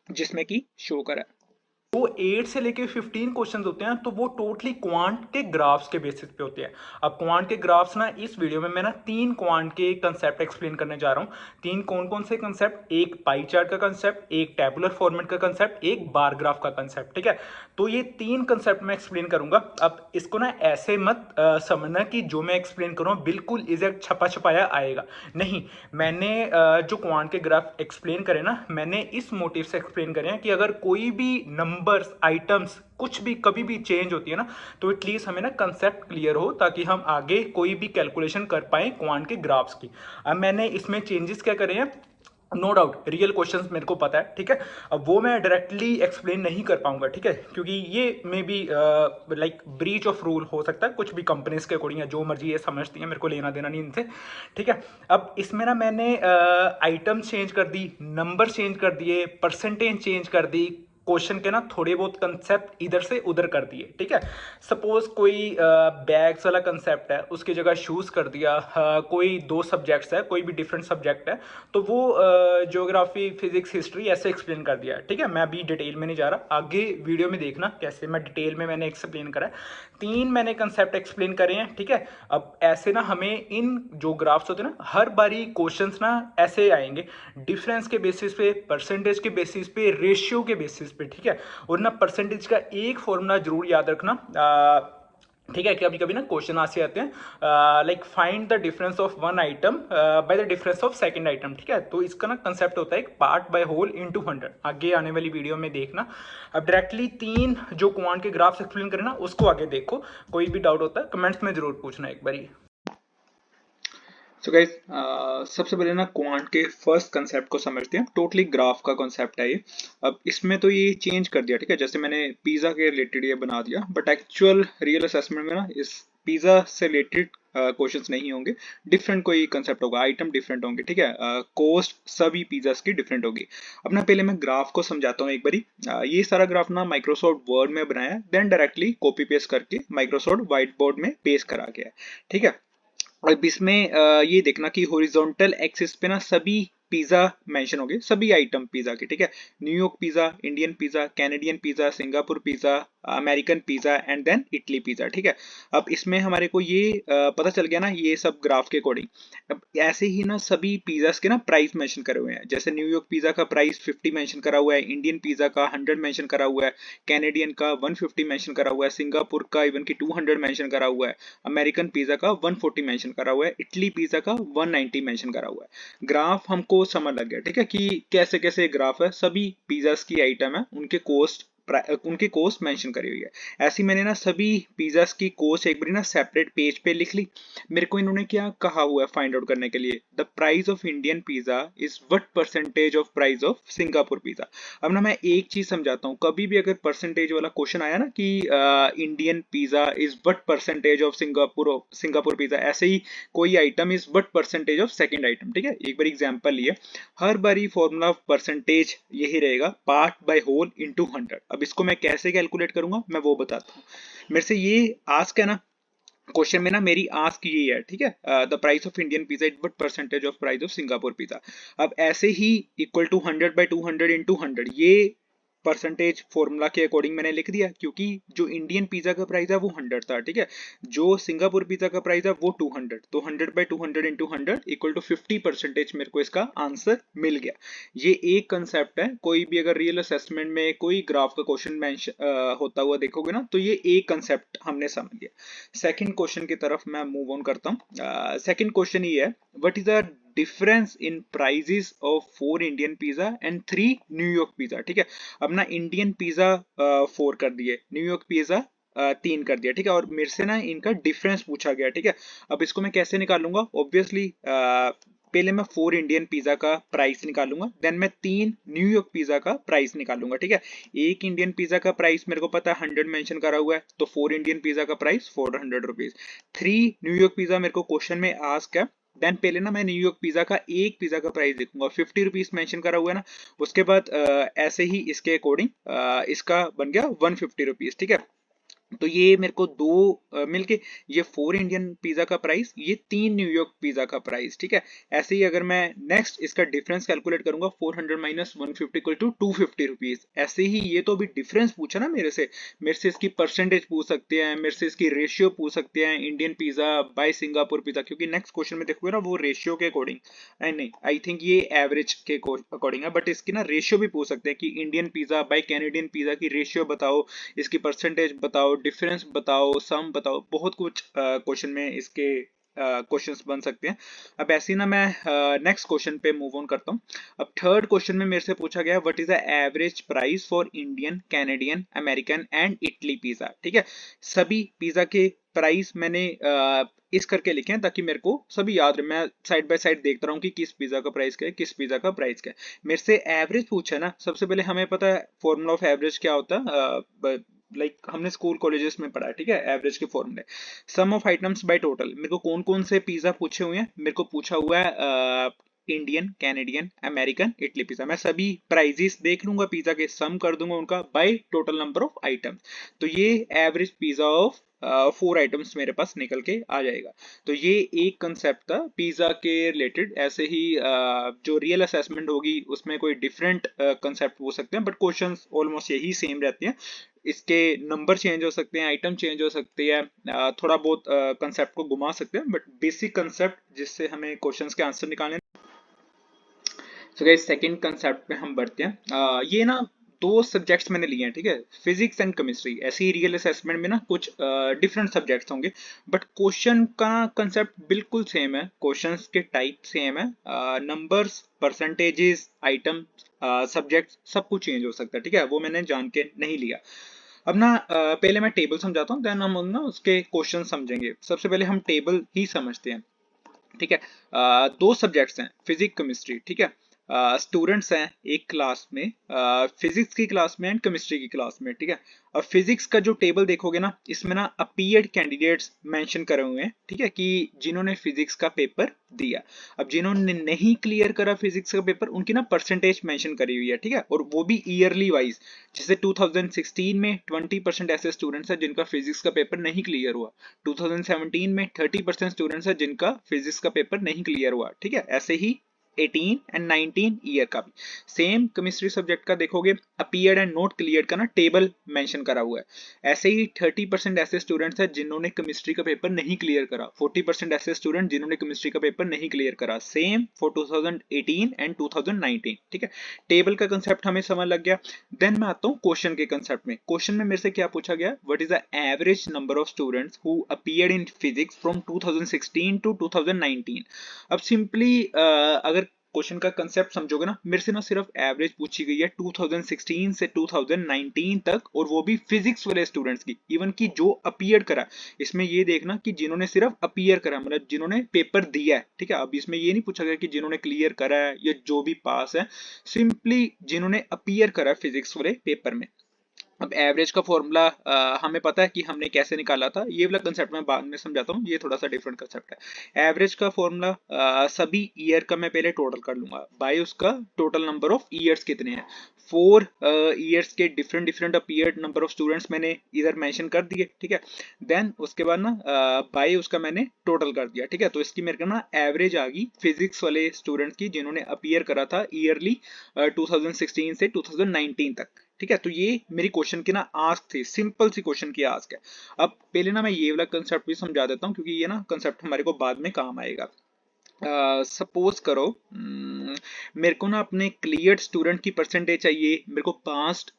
जिसमें कि शो करा है। वो 8 से लेके 15 क्वेश्चंस होते हैं, तो वो टोटली क्वांट के ग्राफ्स के बेसिस पे होते हैं। अब क्वांट के ग्राफ्स ना इस वीडियो में मैं ना 3 क्वांट के कंसेप्ट एक्सप्लेन करने जा रहा हूँ। 3 कौन कौन से कंसेप्ट, एक पाई चार्ट का कंसेप्ट, एक टेबुलर फॉर्मेट का कंसेप्ट, एक बार ग्राफ का कंसेप्ट, ठीक है। तो ये 3 कंसेप्ट मैं एक्सप्लेन करूंगा। अब इसको ना ऐसे मत समझना कि जो मैं एक्सप्लेन कर रहा हूँ बिल्कुल एग्जैक्ट छपा छपाया आएगा, नहीं। मैंने जो क्वांट के ग्राफ एक्सप्लेन करे ना, मैंने इस मोटिव से एक्सप्लेन करे हैं कि अगर कोई भी नंबर्स, आइटम्स कुछ भी कभी भी चेंज होती है ना, तो एटलीस्ट हमें ना कंसेप्ट क्लियर हो, ताकि हम आगे कोई भी कैलकुलेशन कर पाए क्वांट के ग्राफ्स की। अब मैंने इसमें चेंजेस क्या करे हैं, नो डाउट रियल क्वेश्चंस मेरे को पता है, ठीक है। अब वो मैं डायरेक्टली एक्सप्लेन नहीं कर पाऊंगा, ठीक है, क्योंकि ये may be like breach of rule हो सकता है। कुछ भी कंपनीज के अकॉर्डिंग है, जो मर्जी ये समझती है, मेरे को लेना देना नहीं इनसे, ठीक है। अब इसमें ना मैंने आइटम चेंज कर दी, नंबर चेंज कर दिए, परसेंटेज चेंज कर दी, क्वेश्चन के ना थोड़े बहुत कंसेप्ट इधर से उधर कर दिए, ठीक है। सपोज कोई बैग्स वाला कंसेप्ट है, उसकी जगह शूज कर दिया। कोई 2 सब्जेक्ट्स है, कोई भी डिफरेंट सब्जेक्ट है, तो वो ज्योग्राफी, फिजिक्स, हिस्ट्री ऐसे एक्सप्लेन कर दिया है, ठीक है। मैं अभी डिटेल में नहीं जा रहा, आगे वीडियो में देखना कैसे मैं डिटेल में मैंने एक्सप्लेन करा है। 3 मैंने कंसेप्ट एक्सप्लेन करे हैं, ठीक है। अब ऐसे ना हमें इन जो ग्राफ्स होते हैं ना, हर बारी क्वेश्चंस ना ऐसे आएंगे, डिफरेंस के बेसिस पे, परसेंटेज के बेसिस पे, रेशियो के बेसिस पे, ठीक है। और ना परसेंटेज का एक फॉर्मूला जरूर याद रखना, ठीक है। कभी कभी ना क्वेश्चन ऐसे आते हैं like find the difference of one item by the difference of second item, ठीक है। तो इसका ना कंसेप्ट होता है एक पार्ट बाय होल इनटू 100, आगे आने वाली वीडियो में देखना। अब डायरेक्टली 3 जो क्वांट के ग्राफ्स एक्सप्लेन करें ना, उसको आगे देखो। कोई भी डाउट होता है कमेंट्स में जरूर पूछना एक बारी। सो गाइस सबसे पहले ना क्वांट के फर्स्ट कंसेप्ट को समझते हैं। टोटली ग्राफ का कंसेप्ट है ये। अब इसमें तो ये चेंज कर दिया, ठीक है, जैसे मैंने पिज्जा के रिलेटेड ये बना दिया, बट एक्चुअल रियल असेसमेंट में ना इस पिज्जा से रिलेटेड क्वेश्चंस नहीं होंगे, डिफरेंट कोई कंसेप्ट होगा, आइटम डिफरेंट होंगे, ठीक है। कॉस्ट सभी पिज्जास की डिफरेंट होगी। अपना पहले मैं ग्राफ को समझाता हूँ एक बारी। ये सारा ग्राफ ना माइक्रोसॉफ्ट वर्ड में बनाया है, देन डायरेक्टली कॉपी पेस्ट करके माइक्रोसॉफ्ट व्हाइट बोर्ड में पेस्ट करा गया है, ठीक है। अब इसमें ये देखना कि हॉरिजॉन्टल एक्सिस पे ना सभी पिज्जा मेंशन होंगे, सभी आइटम पिज्जा के, ठीक है। New York pizza, Indian pizza, Canadian pizza, Singapore pizza, American pizza and then Italy pizza, ठीक है। अब इसमें हमारे को ये पता चल गया ना ये सब ग्राफ के अकॉर्डिंग। अब ऐसे ही ना सभी पिज्जास के ना प्राइस मेंशन करे हुए हैं, जैसे न्यूयॉर्क पिज्जा का प्राइस 50 मेंशन करा हुआ है, इंडियन पिज्जा का 100 मेंशन करा हुआ है, कैनेडियन का 150 मेंशन करा हुआ है, सिंगापुर का इवन की 200 मेंशन करा हुआ है, अमेरिकन पिज्जा का 140 मेंशन करा हुआ है, इटली पिज्जा का 190 मेंशन करा हुआ है। ग्राफ हमको समझ लग गया, ठीक है, कि कैसे कैसे ग्राफ है, सभी पिज्जास की आइटम है, उनकी कॉस्ट मेंशन करी हुई है। ऐसी मैंने ना सभी पिज्जास की कॉस्ट एक बार ना सेपरेट पेज पे लिख ली। मेरे को इन्होंने क्या कहा हुआ है फाइंड आउट करने के लिए, the price of Indian pizza is what percentage of price of Singapore pizza. अब ना मैं एक चीज समझाता हूँ, कभी भी अगर परसेंटेज वाला क्वेश्चन आया ना कि Indian pizza is what percentage of Singapore pizza, ऐसे ही कोई item is what percentage of second item, ठीक है। एक बार एग्जांपल लिए, हर बारी फॉर्मूला ऑफ परसेंटेज यही रहेगा, पार्ट बाय होल इनटू 100। अब इसको मैं कैसे कैलकुलेट करूंगा मैं वो बताता हूँ। मेरे से ये आस्क है ना क्वेश्चन में ना, मेरी आस्क ये है, ठीक है, the price of Indian pizza is what percentage of price of Singapore pizza. अब ऐसे ही इक्वल टू 100 बाय 200 इनटू 100, ये परसेंटेज फॉर्मूला के अकॉर्डिंग मैंने लिख दिया, क्योंकि जो इंडियन पिज्जा का प्राइस है वो 100 था, ठीक है, जो सिंगापुर पिज्जा का प्राइस है वो 200, तो 100 बाय 200 इंटू 100 इक्वल टू 50%, मेरे को इसका आंसर मिल गया। ये एक कंसेप्ट है, कोई भी अगर रियल असेसमेंट में कोई ग्राफ का क्वेश्चन होता हुआ देखोगे ना, तो ये एक कंसेप्ट हमने समझ लिया। सेकंड क्वेश्चन की तरफ मैं मूव ऑन करता हूँ। सेकंड क्वेश्चन ये है, what is the difference in prices of 4 Indian pizza and 3 New York pizza, ठीक है। अब ना इंडियन पिज्जा 4 कर दिए, न्यूयॉर्क पिज्जा 3 कर दिया, ठीक है, और मेरे से ना इनका डिफरेंस पूछा गया, ठीक है। अब इसको मैं कैसे निकालूंगा, ऑब्वियसली पहले मैं 4 इंडियन पिज्जा का प्राइस निकालूंगा, देन मैं 3 न्यूयॉर्क पिज्जा का प्राइस निकालूंगा, ठीक है। एक इंडियन पिज्जा का प्राइस मेरे को पता है 100 मेंशन करा हुआ है, तो 4 इंडियन पिज्जा का प्राइस 400 रुपीज। 3 न्यूयॉर्क पिज्जा मेरे को क्वेश्चन में आस्क है, देन पहले ना मैं न्यूयॉर्क पिज्जा का एक पिज्जा का प्राइस देखूंगा, 50 रुपीज मेंशन करा हुआ है ना, उसके बाद ऐसे ही इसके अकॉर्डिंग इसका बन गया 150 रुपीज, ठीक है। तो ये मेरे को दो मिलके ये 4 इंडियन पिज्जा का प्राइस, ये 3 न्यूयॉर्क पिज्जा का प्राइस, ठीक है। ऐसे ही अगर मैं नेक्स्ट इसका डिफरेंस कैलकुलेट करूंगा, 400 माइनस 150 इक्वल टू 250 रुपीज। ऐसे ही ये तो अभी डिफरेंस पूछा ना मेरे से इसकी परसेंटेज पूछ सकते हैं, मेरे से इसकी रेशियो पूछ सकते हैं, Indian pizza by Singapore pizza, क्योंकि नेक्स्ट क्वेश्चन में देखोगे ना वो रेशियो के अकॉर्डिंग, नहीं आई थिंक ये एवरेज के अकॉर्डिंग है, बट इसकी ना रेशियो भी पूछ सकते हैं कि Indian pizza by Canadian pizza की रेशियो बताओ, इसकी परसेंटेज बताओ, डिफरेंस बताओ, सम बताओ, बहुत कुछ क्वेश्चन में इसके क्वेश्चंस बन सकते हैं। अब ऐसे ना मैं नेक्स्ट क्वेश्चन पे मूव ऑन करता हूँ। अब थर्ड क्वेश्चन में मेरे से पूछा गया what is the average price for Indian, Canadian, American and Italy pizza, ठीक है। सभी पिज्जा के प्राइस मैंने इस करके लिखे हैं ताकि मेरे को सभी याद रहे, मैं साइड बाय साइड देखता रहूं कि किस पिज्जा का प्राइस क्या है, किस पिज्जा का प्राइस क्या है। मेरे से एवरेज पूछा है ना, सबसे पहले हमें पता है फॉर्मूला ऑफ एवरेज क्या होता है, हमने स्कूल कॉलेजेस में पढ़ा है, ठीक है, एवरेज के फॉर्मूले। सम ऑफ आइटम्स बाय टोटल, मेरे को कौन कौन से पिज्जा पूछे हुए हैं, मेरे को पूछा हुआ है Indian, Canadian, American, Italy pizza. मैं सभी प्राइजेस देख लूंगा पिज्जा के, सम कर दूंगा उनका by total number of items, तो ये एवरेज पिज्जा ऑफ 4 आइटम्स मेरे पास निकल के आ जाएगा। तो ये एक कंसेप्ट था पिज्जा के रिलेटेड। ऐसे ही जो रियल असेसमेंट होगी उसमें कोई डिफरेंट कंसेप्ट हो सकते हैं, बट क्वेश्चंस ऑलमोस्ट यही सेम रहते हैं, इसके नंबर चेंज हो सकते हैं, आइटम चेंज हो सकती है, थोड़ा बहुत कंसेप्ट को घुमा सकते हैं, बट बेसिक कंसेप्ट जिससे हमें क्वेश्चंस के आंसर निकालने। तो गाइस सेकंड कंसेप्ट पे हम बढ़ते हैं। ये ना 2 सब्जेक्ट्स मैंने लिए हैं, ठीक है, फिजिक्स एंड केमिस्ट्री। ऐसे ही रियल असेसमेंट में ना कुछ डिफरेंट सब्जेक्ट्स होंगे, बट क्वेश्चन का कंसेप्ट बिल्कुल सेम है, क्वेश्चंस के टाइप सेम है, नंबर्स, परसेंटेजेस, आइटम, सब्जेक्ट सब कुछ चेंज हो सकता है, ठीक है, वो मैंने जान के नहीं लिया। अब ना पहले मैं टेबल समझाता हूँ, देन हम ना उसके क्वेश्चन समझेंगे। सबसे पहले हम टेबल ही समझते हैं, ठीक है। 2 सब्जेक्ट्स हैं, फिजिक्स केमिस्ट्री, ठीक है। स्टूडेंट्स हैं एक क्लास में, फिजिक्स की क्लास में एंड केमिस्ट्री की क्लास में, ठीक है। अब फिजिक्स का जो टेबल देखोगे ना, इसमें ना अपीयर्ड कैंडिडेट्स मेंशन करे हुए हैं, ठीक है, कि जिन्होंने फिजिक्स का पेपर दिया। अब जिन्होंने नहीं क्लियर करा फिजिक्स का पेपर, उनकी ना परसेंटेज मेंशन करी हुई है, ठीक है, और वो भी ईयरली वाइज। जैसे 2016 में 20% ऐसे स्टूडेंट्स हैं जिनका फिजिक्स का पेपर नहीं क्लियर हुआ, 2017 में 30% स्टूडेंट्स हैं जिनका फिजिक्स का पेपर नहीं क्लियर हुआ, ठीक है। ऐसे ही 18 एंड 19 ईयर का भी सेम केमिस्ट्री सब्जेक्ट का देखोगे, अपीयर्ड एंड नॉट क्लियर्ड का ना टेबल मेंशन करा हुआ है। ऐसे ही 30% ऐसे स्टूडेंट्स हैं जिन्होंने केमिस्ट्री का पेपर नहीं क्लियर करा, 40% ऐसे स्टूडेंट जिन्होंने केमिस्ट्री का पेपर नहीं क्लियर करा, सेम फॉर 2018 एंड 2019, ठीक है। टेबल का कंसेप्ट हमें समझ लग गया। देन मैं आता हूँ क्वेश्चन के कंसेप्ट में। क्वेश्चन में मेरे से क्या पूछा गया, what is the average number of students who appeared in physics from 2016 to 2019। अब सिंपली अगर क्वेश्चन का कंसेप्ट समझोगे ना, मेरे से ना सिर्फ एवरेज पूछी गई है 2016 से 2019 तक, और वो भी फिजिक्स वाले स्टूडेंट्स की, इवन की जो अपीयर करा। इसमें ये देखना कि जिन्होंने सिर्फ अपीयर करा, मतलब जिन्होंने पेपर दिया है, ठीक है। अब इसमें ये नहीं पूछा गया कि जिन्होंने क्लियर करा है या जो भी पास है, सिंपली जिन्होंने अपीयर करा फिजिक्स वाले पेपर में। अब एवरेज का फॉर्मूला हमें पता है कि हमने कैसे निकाला था, ये वाला कंसेप्ट मैं बाद में समझाता हूँ, ये थोड़ा सा डिफरेंट कंसेप्ट है। एवरेज का फॉर्मूला सभी ईयर का मैं पहले टोटल कर लूंगा बाय उसका टोटल नंबर ऑफ ईयर्स कितने हैं। 4 ईयर्स के different different appeared number of students मैंने इधर मेंशन कर दिए, ठीक है। देन उसके बाद ना बाय उसका मैंने टोटल कर दिया, ठीक है। तो इसकी मेरे को ना एवरेज आ गई फिजिक्स वाले स्टूडेंट्स की जिन्होंने अपीयर करा था ईयरली 2016 से 2019 तक, ठीक है। तो ये मेरी क्वेश्चन की ना आस्क थी, सिंपल सी क्वेश्चन की आस्क है। अब पहले ना मैं ये वाला कंसेप्ट भी समझा देता हूँ, क्योंकि ये ना कंसेप्ट हमारे को बाद में काम आएगा। सपोज करो मेरे को ना अपने क्लियर्ड स्टूडेंट की परसेंटेज चाहिए, मेरे को पास्ट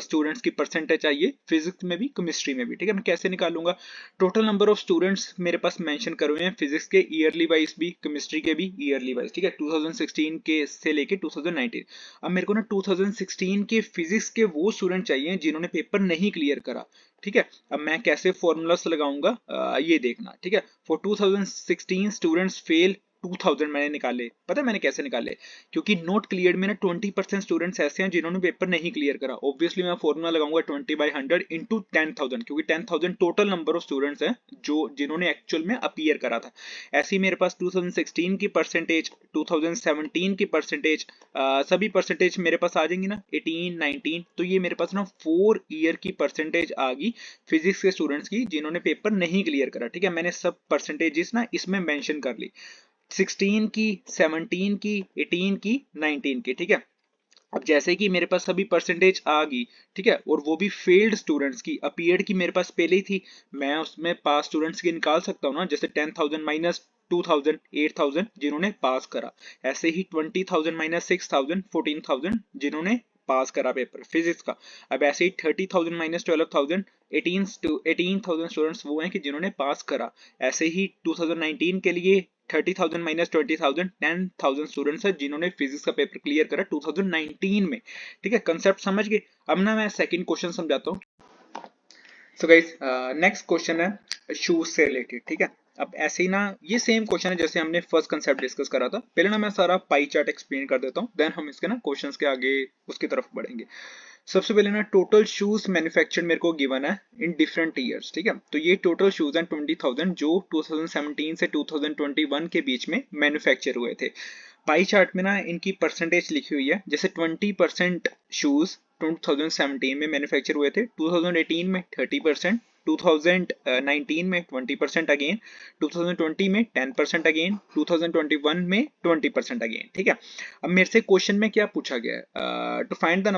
स्टूडेंट्स की परसेंटेज चाहिए फिजिक्स में भी केमिस्ट्री में भी, ठीक है। मैं कैसे निकालूंगा, टोटल नंबर ऑफ स्टूडेंट्स मेरे पास मेंशन करे हुए हैं फिजिक्स के ईयरली वाइज भी, केमिस्ट्री के भी ईयरली वाइज, ठीक है, 2016 के से लेके 2019। अब मेरे को ना 2016 के फिजिक्स के वो स्टूडेंट चाहिए जिन्होंने पेपर नहीं क्लियर करा, ठीक है। अब मैं कैसे फॉर्मूलास लगाऊंगा ये देखना, ठीक है। फॉर 2016 स्टूडेंट्स फेल 2000 मैंने निकाले, पता है मैंने कैसे निकाले, क्योंकि नोट क्लियर में ना 20% स्टूडेंट्स ऐसे हैं जिन्होंने पेपर नहीं क्लियर करा। ऑब्वियसली मैं फॉर्मूला लगाऊंगा 20/100 इंटू 10,000, क्योंकि 10,000 टोटल नंबर ऑफ स्टूडेंट्स हैं जो जिन्होंने एक्चुअल में अपीयर करा था। ऐसे ही मेरे पास 2016 की परसेंटेज, 2017 की परसेंटेज, सभी परसेंटेज मेरे पास आ जाएंगी ना, 18 19। तो ये मेरे पास ना 4 ईयर की परसेंटेज आ गई फिजिक्स के स्टूडेंट्स की जिन्होंने पेपर नहीं क्लियर करा, ठीक है। मैंने सब परसेंटेजेस ना इसमें मेंशन कर ली, 16 की, 17 की, 18 की, 19 की, ठीक है। अब जैसे कि मेरे पास सभी परसेंटेज आ गई, ठीक है, और वो भी फेल्ड स्टूडेंट्स की, अपीयर्ड की मेरे पास पहले ही थी, मैं उसमें पास स्टूडेंट्स की निकाल सकता हूँ ना, जैसे 10,000 माइनस 2000, 8000 जिन्होंने पास करा। ऐसे ही 20,000 माइनस 6000, 14,000 जिन्होंने पास करा पेपर फिजिक्स का। अब ऐसे ही 30,000 माइनस 12,000, 18,000 स्टूडेंट्स वो हैं कि जिन्होंने पास करा। ऐसे ही 2019 के लिए 30,000 माइनस 20,000, 10,000 स्टूडेंट्स हैं जिन्होंने फिजिक्स का पेपर क्लियर करा 2019 में, ठीक है। कंसेप्ट समझ गए। अब ना मैं सेकंड क्वेश्चन समझाता हूँ। सो गाइस नेक्स्ट क्वेश्चन है शूज से रिलेटेड, ठीक है। अब ऐसे ही ना ये सेम क्वेश्चन है जैसे हमने फर्स्ट कंसेप्ट डिस्कस करा था। पहले ना मैं सारा पाई चार्ट एक्सप्लेन कर देता हूँ, देन हम इसके ना क्वेश्चंस के आगे उसकी तरफ बढ़ेंगे। सबसे पहले ना टोटल शूज मैन्युफैक्चर्ड मेरे को गिवन है इन डिफरेंट ईयर्स, ठीक है। तो ये टोटल शूज हैं 20,000 जो 2017 से 2021 के बीच में मैन्युफैक्चर हुए थे। पाई चार्ट में ना इनकी परसेंटेज लिखी हुई है, जैसे 20% शूज 2017 में मैन्युफैक्चर हुए थे, 2018 में 30%, 2019 में 20% अगेन, 2020 में 10% अगेन, 2021 में 20% अगेन, ठीक है। अब मेरे से क्वेश्चन में क्या पूछा गया है, to find the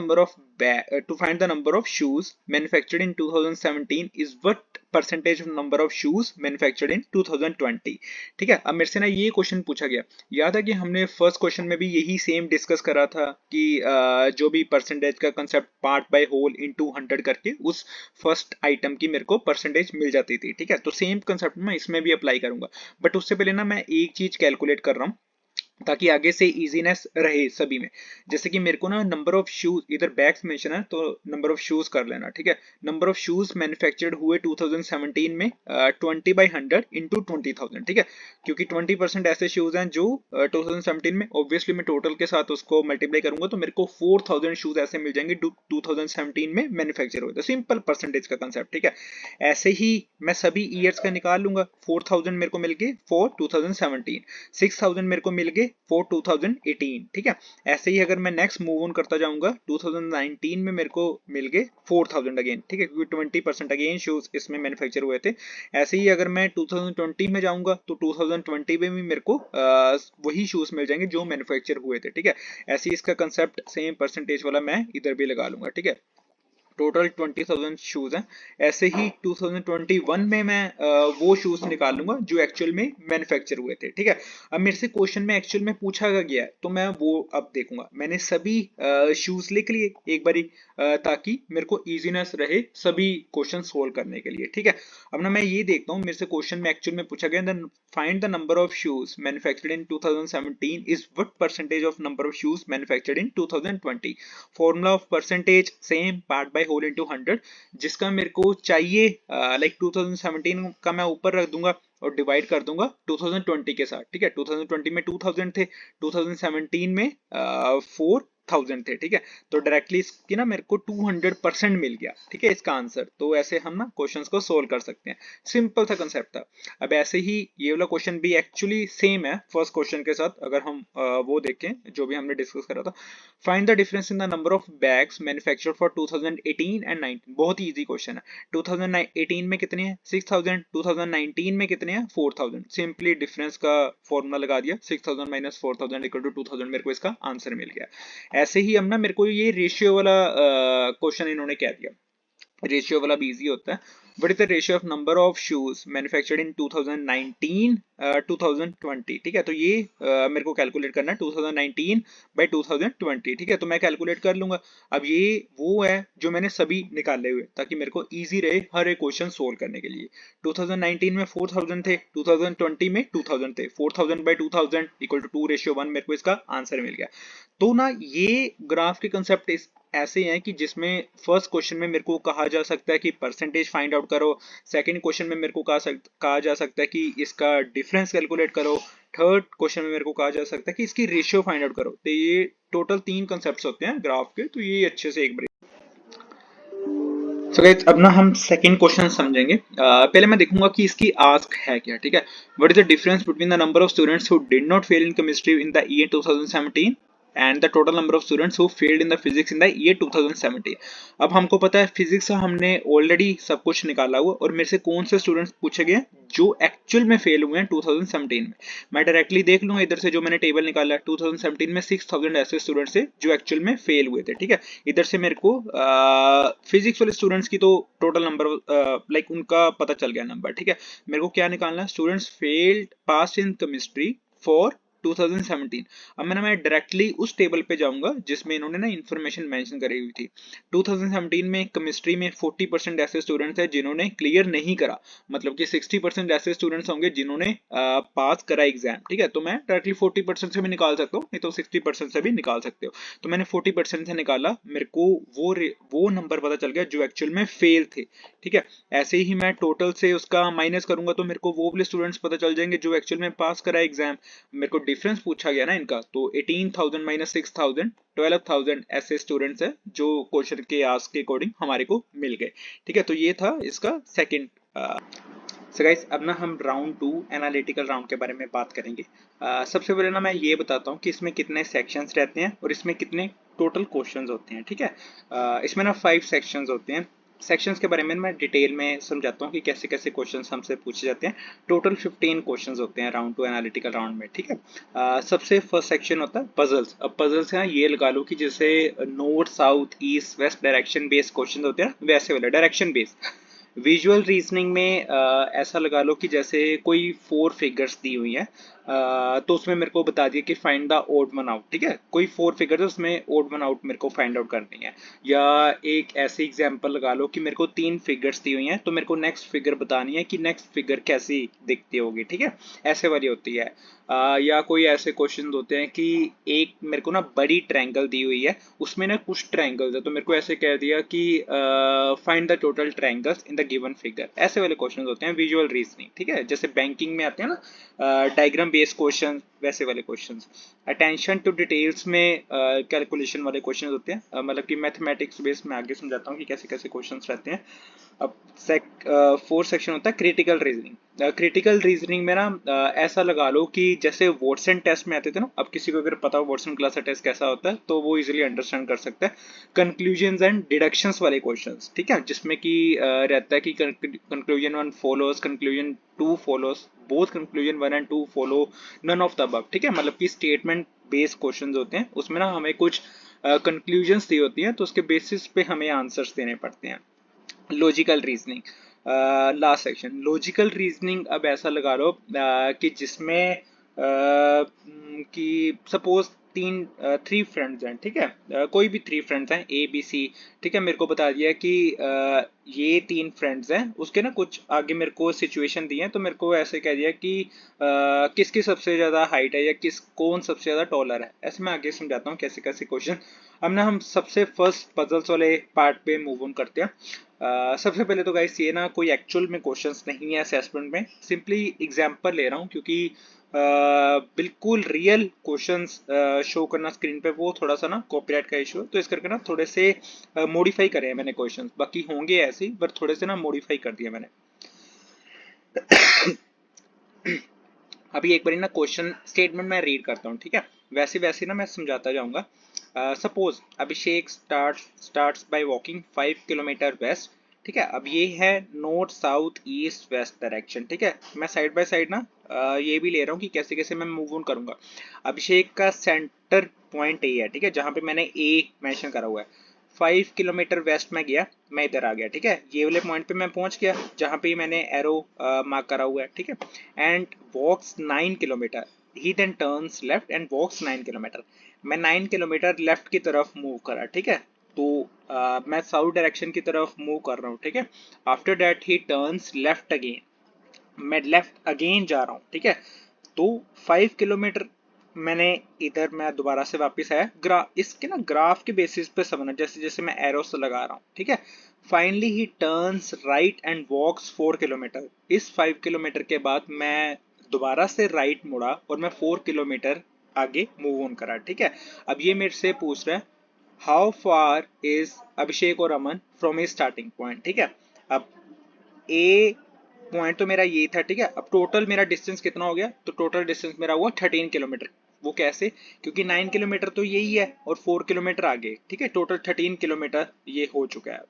number of shoes manufactured in 2017 is what percentage of number of shoes manufactured in 2020, ठीक है। अब मेरे से ना ये क्वेश्चन पूछा गया, याद है कि हमने फर्स्ट क्वेश्चन में भी यही सेम डिस्कस करा था कि जो भी परसेंटेज का concept part by whole into 100 करके उस फर्स्ट आइटम की मेरे को परसेंटेज मिल जाती थी, ठीक है। तो सेम कंसेप्ट मैं इसमें भी अप्लाई करूंगा, बट उससे पहले ना मैं एक चीज कैलकुलेट कर रहा हूँ। ताकि आगे से इजीनेस रहे सभी में। जैसे कि मेरे को ना नंबर ऑफ शूज, इधर बैग्स मेंशन है तो नंबर ऑफ शूज कर लेना, ठीक है। नंबर ऑफ शूज मैन्युफैक्चर्ड हुए 2017 में 20/100 इंटू 20,000, ठीक है, क्योंकि 20% ऐसे शूज हैं जो 2017 में, ऑब्वियसली मैं टोटल के साथ उसको मल्टीप्लाई करूंगा तो मेरे को 4,000 शूज ऐसे मिल जाएंगे 2017 में मैन्युफैक्चर हुए थे। सिंपल परसेंटेज का कंसेप्ट, ठीक है। ऐसे ही मैं सभी ईयर्स का निकाल लूंगा। 4,000 मेरे को मिल गए फॉर 2017, 6,000 मेरे को मिल गए फॉर 2018, ठीक है। ऐसे ही अगर मैं नेक्स्ट मूव ऑन करता जाऊंगा 2019 में मेरे को मिल गए 4,000 अगेन, ठीक है, क्योंकि 20% अगेन शूज इसमें मैन्युफैक्चर हुए थे। ऐसे ही अगर मैं 2020 में जाऊंगा तो 2020 में भी मेरे को वही शूज मिल जाएंगे जो मैन्युफैक्चर हुए थे, ठीक है। ऐसे ही इसका कंसेप्ट सेम परसेंटेज वाला मैं इधर भी लगा लूंगा, ठीक है। टोटल 20,000 शूज हैं। ऐसे ही 2021 में मैं वो शूज निकाल लूंगा जो एक्चुअल में मैन्युफैक्चर हुए थे, ठीक है। अब मेरे से क्वेश्चन में एक्चुअल में पूछा गया है तो मैं वो अब देखूंगा। मैंने सभी शूज लिख लिए एक बारी ताकि मेरे को इजीनेस रहे सभी क्वेश्चन सोल्व करने के लिए, ठीक है। अब ना मैं ये देखता हूँ, मेरे से क्वेश्चन में एक्चुअल में पूछा गया find the number of shoes manufactured in 2017 is what percentage of number of shoes manufactured in 2020। Formula of percentage same, part by whole into 100, जिसका मेरे को चाहिए लाइक 2017 का मैं ऊपर रख दूंगा और डिवाइड कर दूंगा 2020 के साथ, ठीक है। 2020 में 2000 थे, 2017 में 4,000 थे, ठीक है। तो डायरेक्टली इसकी ना मेरे को 200% मिल गया, ठीक है, इसका आंसर। तो ऐसे हम ना क्वेश्चंस को सोल्व कर सकते हैं। सिंपल सा कंसेप्ट था। अब ऐसे ही ये वाला क्वेश्चन भी एक्चुअली सेम है फर्स्ट क्वेश्चन के साथ। अगर हम वो देखें जो भी हमने डिस्कस करा था, find the difference in the number of bags manufactured for 2018 and 19। बहुत ही इजी क्वेश्चन है। 2018 में कितने हैं 6,000, 2019 में कितने हैं 4,000। सिंपली डिफरेंस का फॉर्मूला लगा दिया, 6,000 माइनस 4,000 इक्वल टू 2,000, मेरे को इसका आंसर मिल गया। ऐसे ही हम ना मेरे को ये रेशियो वाला क्वेश्चन इन्होंने कह दिया। रेशियो वाला भी इजी होता है। What is the ratio of number of shoes manufactured in 2019 2020, ठीक है। तो ये मेरे को कैलकुलेट करना है 2019 बाय 2020, ठीक है। तो मैं कैलकुलेट कर लूंगा। अब ये वो है जो मैंने सभी निकाले हुए ताकि मेरे को इजी रहे हर एक क्वेश्चन सोल्व करने के लिए। 2019 में 4,000 थे, 2020 में 2,000 थे, 4,000 बाय 2,000 इक्वल टू 2:1, मेरे को इसका आंसर मिल गया। तो ना ये ग्राफ के कंसेप्ट ऐसे हैं कि जिसमें फर्स्ट क्वेश्चन में मेरे को कहा जा सकता है कि परसेंटेज फाइंड आउट करो, सेकंड क्वेश्चन में मेरे को कहा जा सकता है कि इसका डिफरेंस कैलकुलेट करो, थर्ड क्वेश्चन में मेरे को कहा जा सकता है कि इसकी रेशियो फाइंड आउट करो। तो ये टोटल 3 कंसेप्ट्स होते हैं ग्राफ के। तो ये अच्छे से एक बार गाइस अब ना हम सेकंड क्वेश्चन समझेंगे। पहले मैं देखूंगा कि इसकी आस्क है क्या, ठीक है। What is the difference between the number of students who did not fail in chemistry in the year 2017 and the total number of students who failed in the physics in the year 2017। अब हमको पता है physics से हमने already सब कुछ निकाला हुआ और मेरे से कौन से स्टूडेंट्स पूछे गए जो एक्चुअल में फेल हुए हैं 2017 में। मैं डायरेक्टली देख लूंगा इधर से जो मैंने टेबल निकाला है 2017 में 6,000 ऐसे स्टूडेंट्स थे जो एक्चुअल में फेल हुए थे, ठीक है। इधर से मेरे को फिजिक्स वाले स्टूडेंट्स की तो टोटल नंबर लाइक उनका पता चल गया नंबर, ठीक है। मेरे को क्या निकालना है, students failed pass in chemistry for 2017। अब मैं डायरेक्टली उस टेबल पे जाऊंगा जिसमें इन्होंने ना इन्फॉर्मेशन मेंशन करी हुई थी। 2017 में केमिस्ट्री में 40% ऐसे स्टूडेंट्स हैं जिन्होंने क्लियर नहीं करा, मतलब कि 60% ऐसे स्टूडेंट्स होंगे जिन्होंने पास करा एग्जाम, ठीक है। तो मैं डायरेक्टली 40% से भी निकाल सकता हूँ, नहीं तो 60% से भी निकाल सकते हो। तो मैंने 40% से निकाला, मेरे को वो नंबर पता चल गया जो एक्चुअल में फेल थे, ठीक है। ऐसे ही मैं टोटल से उसका माइनस करूंगा तो मेरे को वो वाले स्टूडेंट्स पता चल जाएंगे जो एक्चुअल में पास करा एग्जाम। मेरे को डिफरेंस पूछा गया ना इनका, तो 18,000 माइनस 6,000 12,000 ऐसे स्टूडेंट्स हैं जो क्वेश्चन के आस्क के अकॉर्डिंग हमारे को मिल गए, ठीक है। तो ये था इसका सेकंड। सो गाइस अब ना हम राउंड 2 एनालिटिकल राउंड के बारे में बात करेंगे। सबसे पहले ना मैं ये बताता हूँ कि इसमें कितने सेक्शंस रहते हैं और इसमें कितने टोटल क्वेश्चंस होते हैं, ठीक है। इसमें ना 5 सेक्शंस होते हैं। सेक्शंस के बारे में मैं डिटेल में समझाता हूँ कि कैसे कैसे क्वेश्चंस हमसे पूछे जाते हैं। टोटल 15 क्वेश्चंस होते हैं राउंड 2 एनालिटिकल राउंड में, ठीक है। सबसे फर्स्ट सेक्शन होता है पजल्स। अब पजल्स हैं ये लगा लो कि जैसे north south east west direction based question होते हैं, वैसे वाला डायरेक्शन बेस्ड। विजुअल रीजनिंग में ऐसा लगा लो कि जैसे कोई 4 फिगर्स दी हुई है, तो उसमें मेरे को बता दिया कि find the odd one out, ठीक है, कोई 4 फिगर्स है उसमें ओड वन आउट मेरे को फाइंड आउट करनी है। या एक ऐसे एग्जांपल लगा लो कि मेरे को 3 फिगर्स दी हुई हैं, तो मेरे को नेक्स्ट फिगर बतानी है कि नेक्स्ट फिगर कैसी दिखती होगी, ठीक है, ऐसे वाली होती है। या कोई ऐसे क्वेश्चन होते हैं कि एक मेरे को ना बड़ी ट्रायंगल दी हुई है, उसमें ना कुछ ट्रायंगल्स है, तो मेरे को ऐसे कह दिया कि find the total triangles in the given figure. ऐसे वाले क्वेश्चंस होते हैं विजुअल रीजनिंग, ठीक है, जैसे बैंकिंग में आते हैं ना डायग्राम बेस्ड क्वेश्चन, वैसे वाले क्वेश्चंस। अटेंशन टू डिटेल्स में कैलकुलेशन वाले क्वेश्चंस होते हैं, मतलब कि मैथमेटिक्स बेस्ड में आगे समझाता हूँ कि कैसे कैसे क्वेश्चंस रहते हैं। अब फोर्थ सेक्शन होता है क्रिटिकल रीजनिंग। क्रिटिकल रीजनिंग में ना ऐसा लगा लो कि जैसे वॉटसन टेस्ट में आते थे ना, अब किसी को अगर पता हो वॉटसन क्लास टेस्ट कैसा होता है तो वो इजीली अंडरस्टैंड कर सकता है। कंक्लूजन्स एंड डिडक्शंस वाले क्वेश्चंस, ठीक है, जिसमें कि रहता है कि conclusion 1 follows, conclusion 2 follows, both conclusion 1 and 2 follow none of the above, ठीक है, मतलब कि स्टेटमेंट बेस्ड क्वेश्चंस होते हैं, उसमें ना हमें कुछ कंक्लूजन्स दी होती हैं, तो उसके बेसिस पे हमें आंसर्स देने पड़ते हैं। Logical reasoning, last section logical reasoning. अब ऐसा लगा लो कि जिसमें कि सपोज 3 फ्रेंड्स हैं, ठीक है, कोई भी 3 फ्रेंड्स हैं ए बी सी, ठीक है, मेरे को बता दिया कि ये 3 फ्रेंड्स हैं, उसके ना कुछ आगे मेरे को सिचुएशन दी है, तो मेरे को ऐसे कह दिया कि किसकी सबसे ज़्यादा हाइट है या कौन सबसे ज़्यादा टॉलर है। ऐसे मैं आगे समझाता हूँ कैसे कैसे क्वेश्चन। अब ना हम सबसे फर्स्ट पजल्स वाले पार्ट पे मूव ऑन करते हैं। सबसे पहले तो गाइस ये ना कोई एक्चुअल में क्वेश्चंस नहीं है असेसमेंट में, सिंपली एग्जांपल ले रहा हूँ, क्योंकि बिल्कुल रियल क्वेश्चंस शो करना स्क्रीन पे वो थोड़ा सा ना कॉपीराइट का इशू है, तो इस करके ना थोड़े से मॉडिफाई करे हैं मैंने क्वेश्चंस, बाकी होंगे ऐसे ही पर थोड़े से ना मॉडिफाई कर दिए मैंने। अभी एक बार ना क्वेश्चन स्टेटमेंट मैं रीड करता हूँ, ठीक है, वैसे वैसे ना मैं समझाता जाऊंगा। Suppose Abhishek starts by walking 5 kilometre west, ठीक है, अब ये है north south east west direction, ठीक है, मैं साइड बाय साइड ना ये भी ले रहा हूँ कि कैसे कैसे मैं मूव ऑन करूंगा। अभिषेक का सेंटर पॉइंट ए है, ठीक है, जहां पे मैंने ए मेंशन करा हुआ है। 5 किलोमीटर वेस्ट में गया, मैं इधर आ गया, ठीक है, ये वाले पॉइंट पे मैं पहुंच गया जहां पे मैंने एरो मार्क करा हुआ है, ठीक है, and walks 9 kilometre, he then turns left and walks 9 kilometre. मैं 9 किलोमीटर लेफ्ट की तरफ मूव करा, ठीक है, तो मैं साउथ डायरेक्शन की तरफ मूव कर रहा हूँ, ठीक है। After that he turns left again, मैं लेफ्ट अगेन जा रहा हूँ, ठीक है, तो 5 किलोमीटर मैंने इधर मैं दोबारा से वापस आया। इसके ना ग्राफ के बेसिस पे समझना, जैसे जैसे मैं एरोस लगा रहा हूँ, ठीक है। Finally he turns right and walks 4 kilometre. इस 5 किलोमीटर के बाद मैं दोबारा से राइट मुड़ा और मैं 4 किलोमीटर आगे मूव ऑन करा, ठीक है। अब ये मेरे से पूछ रहा है हाउ फार इज अभिषेक और अमन फ्रॉम ए स्टार्टिंग पॉइंट, ठीक है। अब ए पॉइंट तो मेरा ये था, ठीक है, अब टोटल मेरा डिस्टेंस कितना हो गया, तो टोटल डिस्टेंस मेरा हुआ 13 किलोमीटर। वो कैसे, क्योंकि 9 किलोमीटर तो यही है और 4 किलोमीटर आगे, ठीक है, टोटल 13 किलोमीटर ये हो चुका है।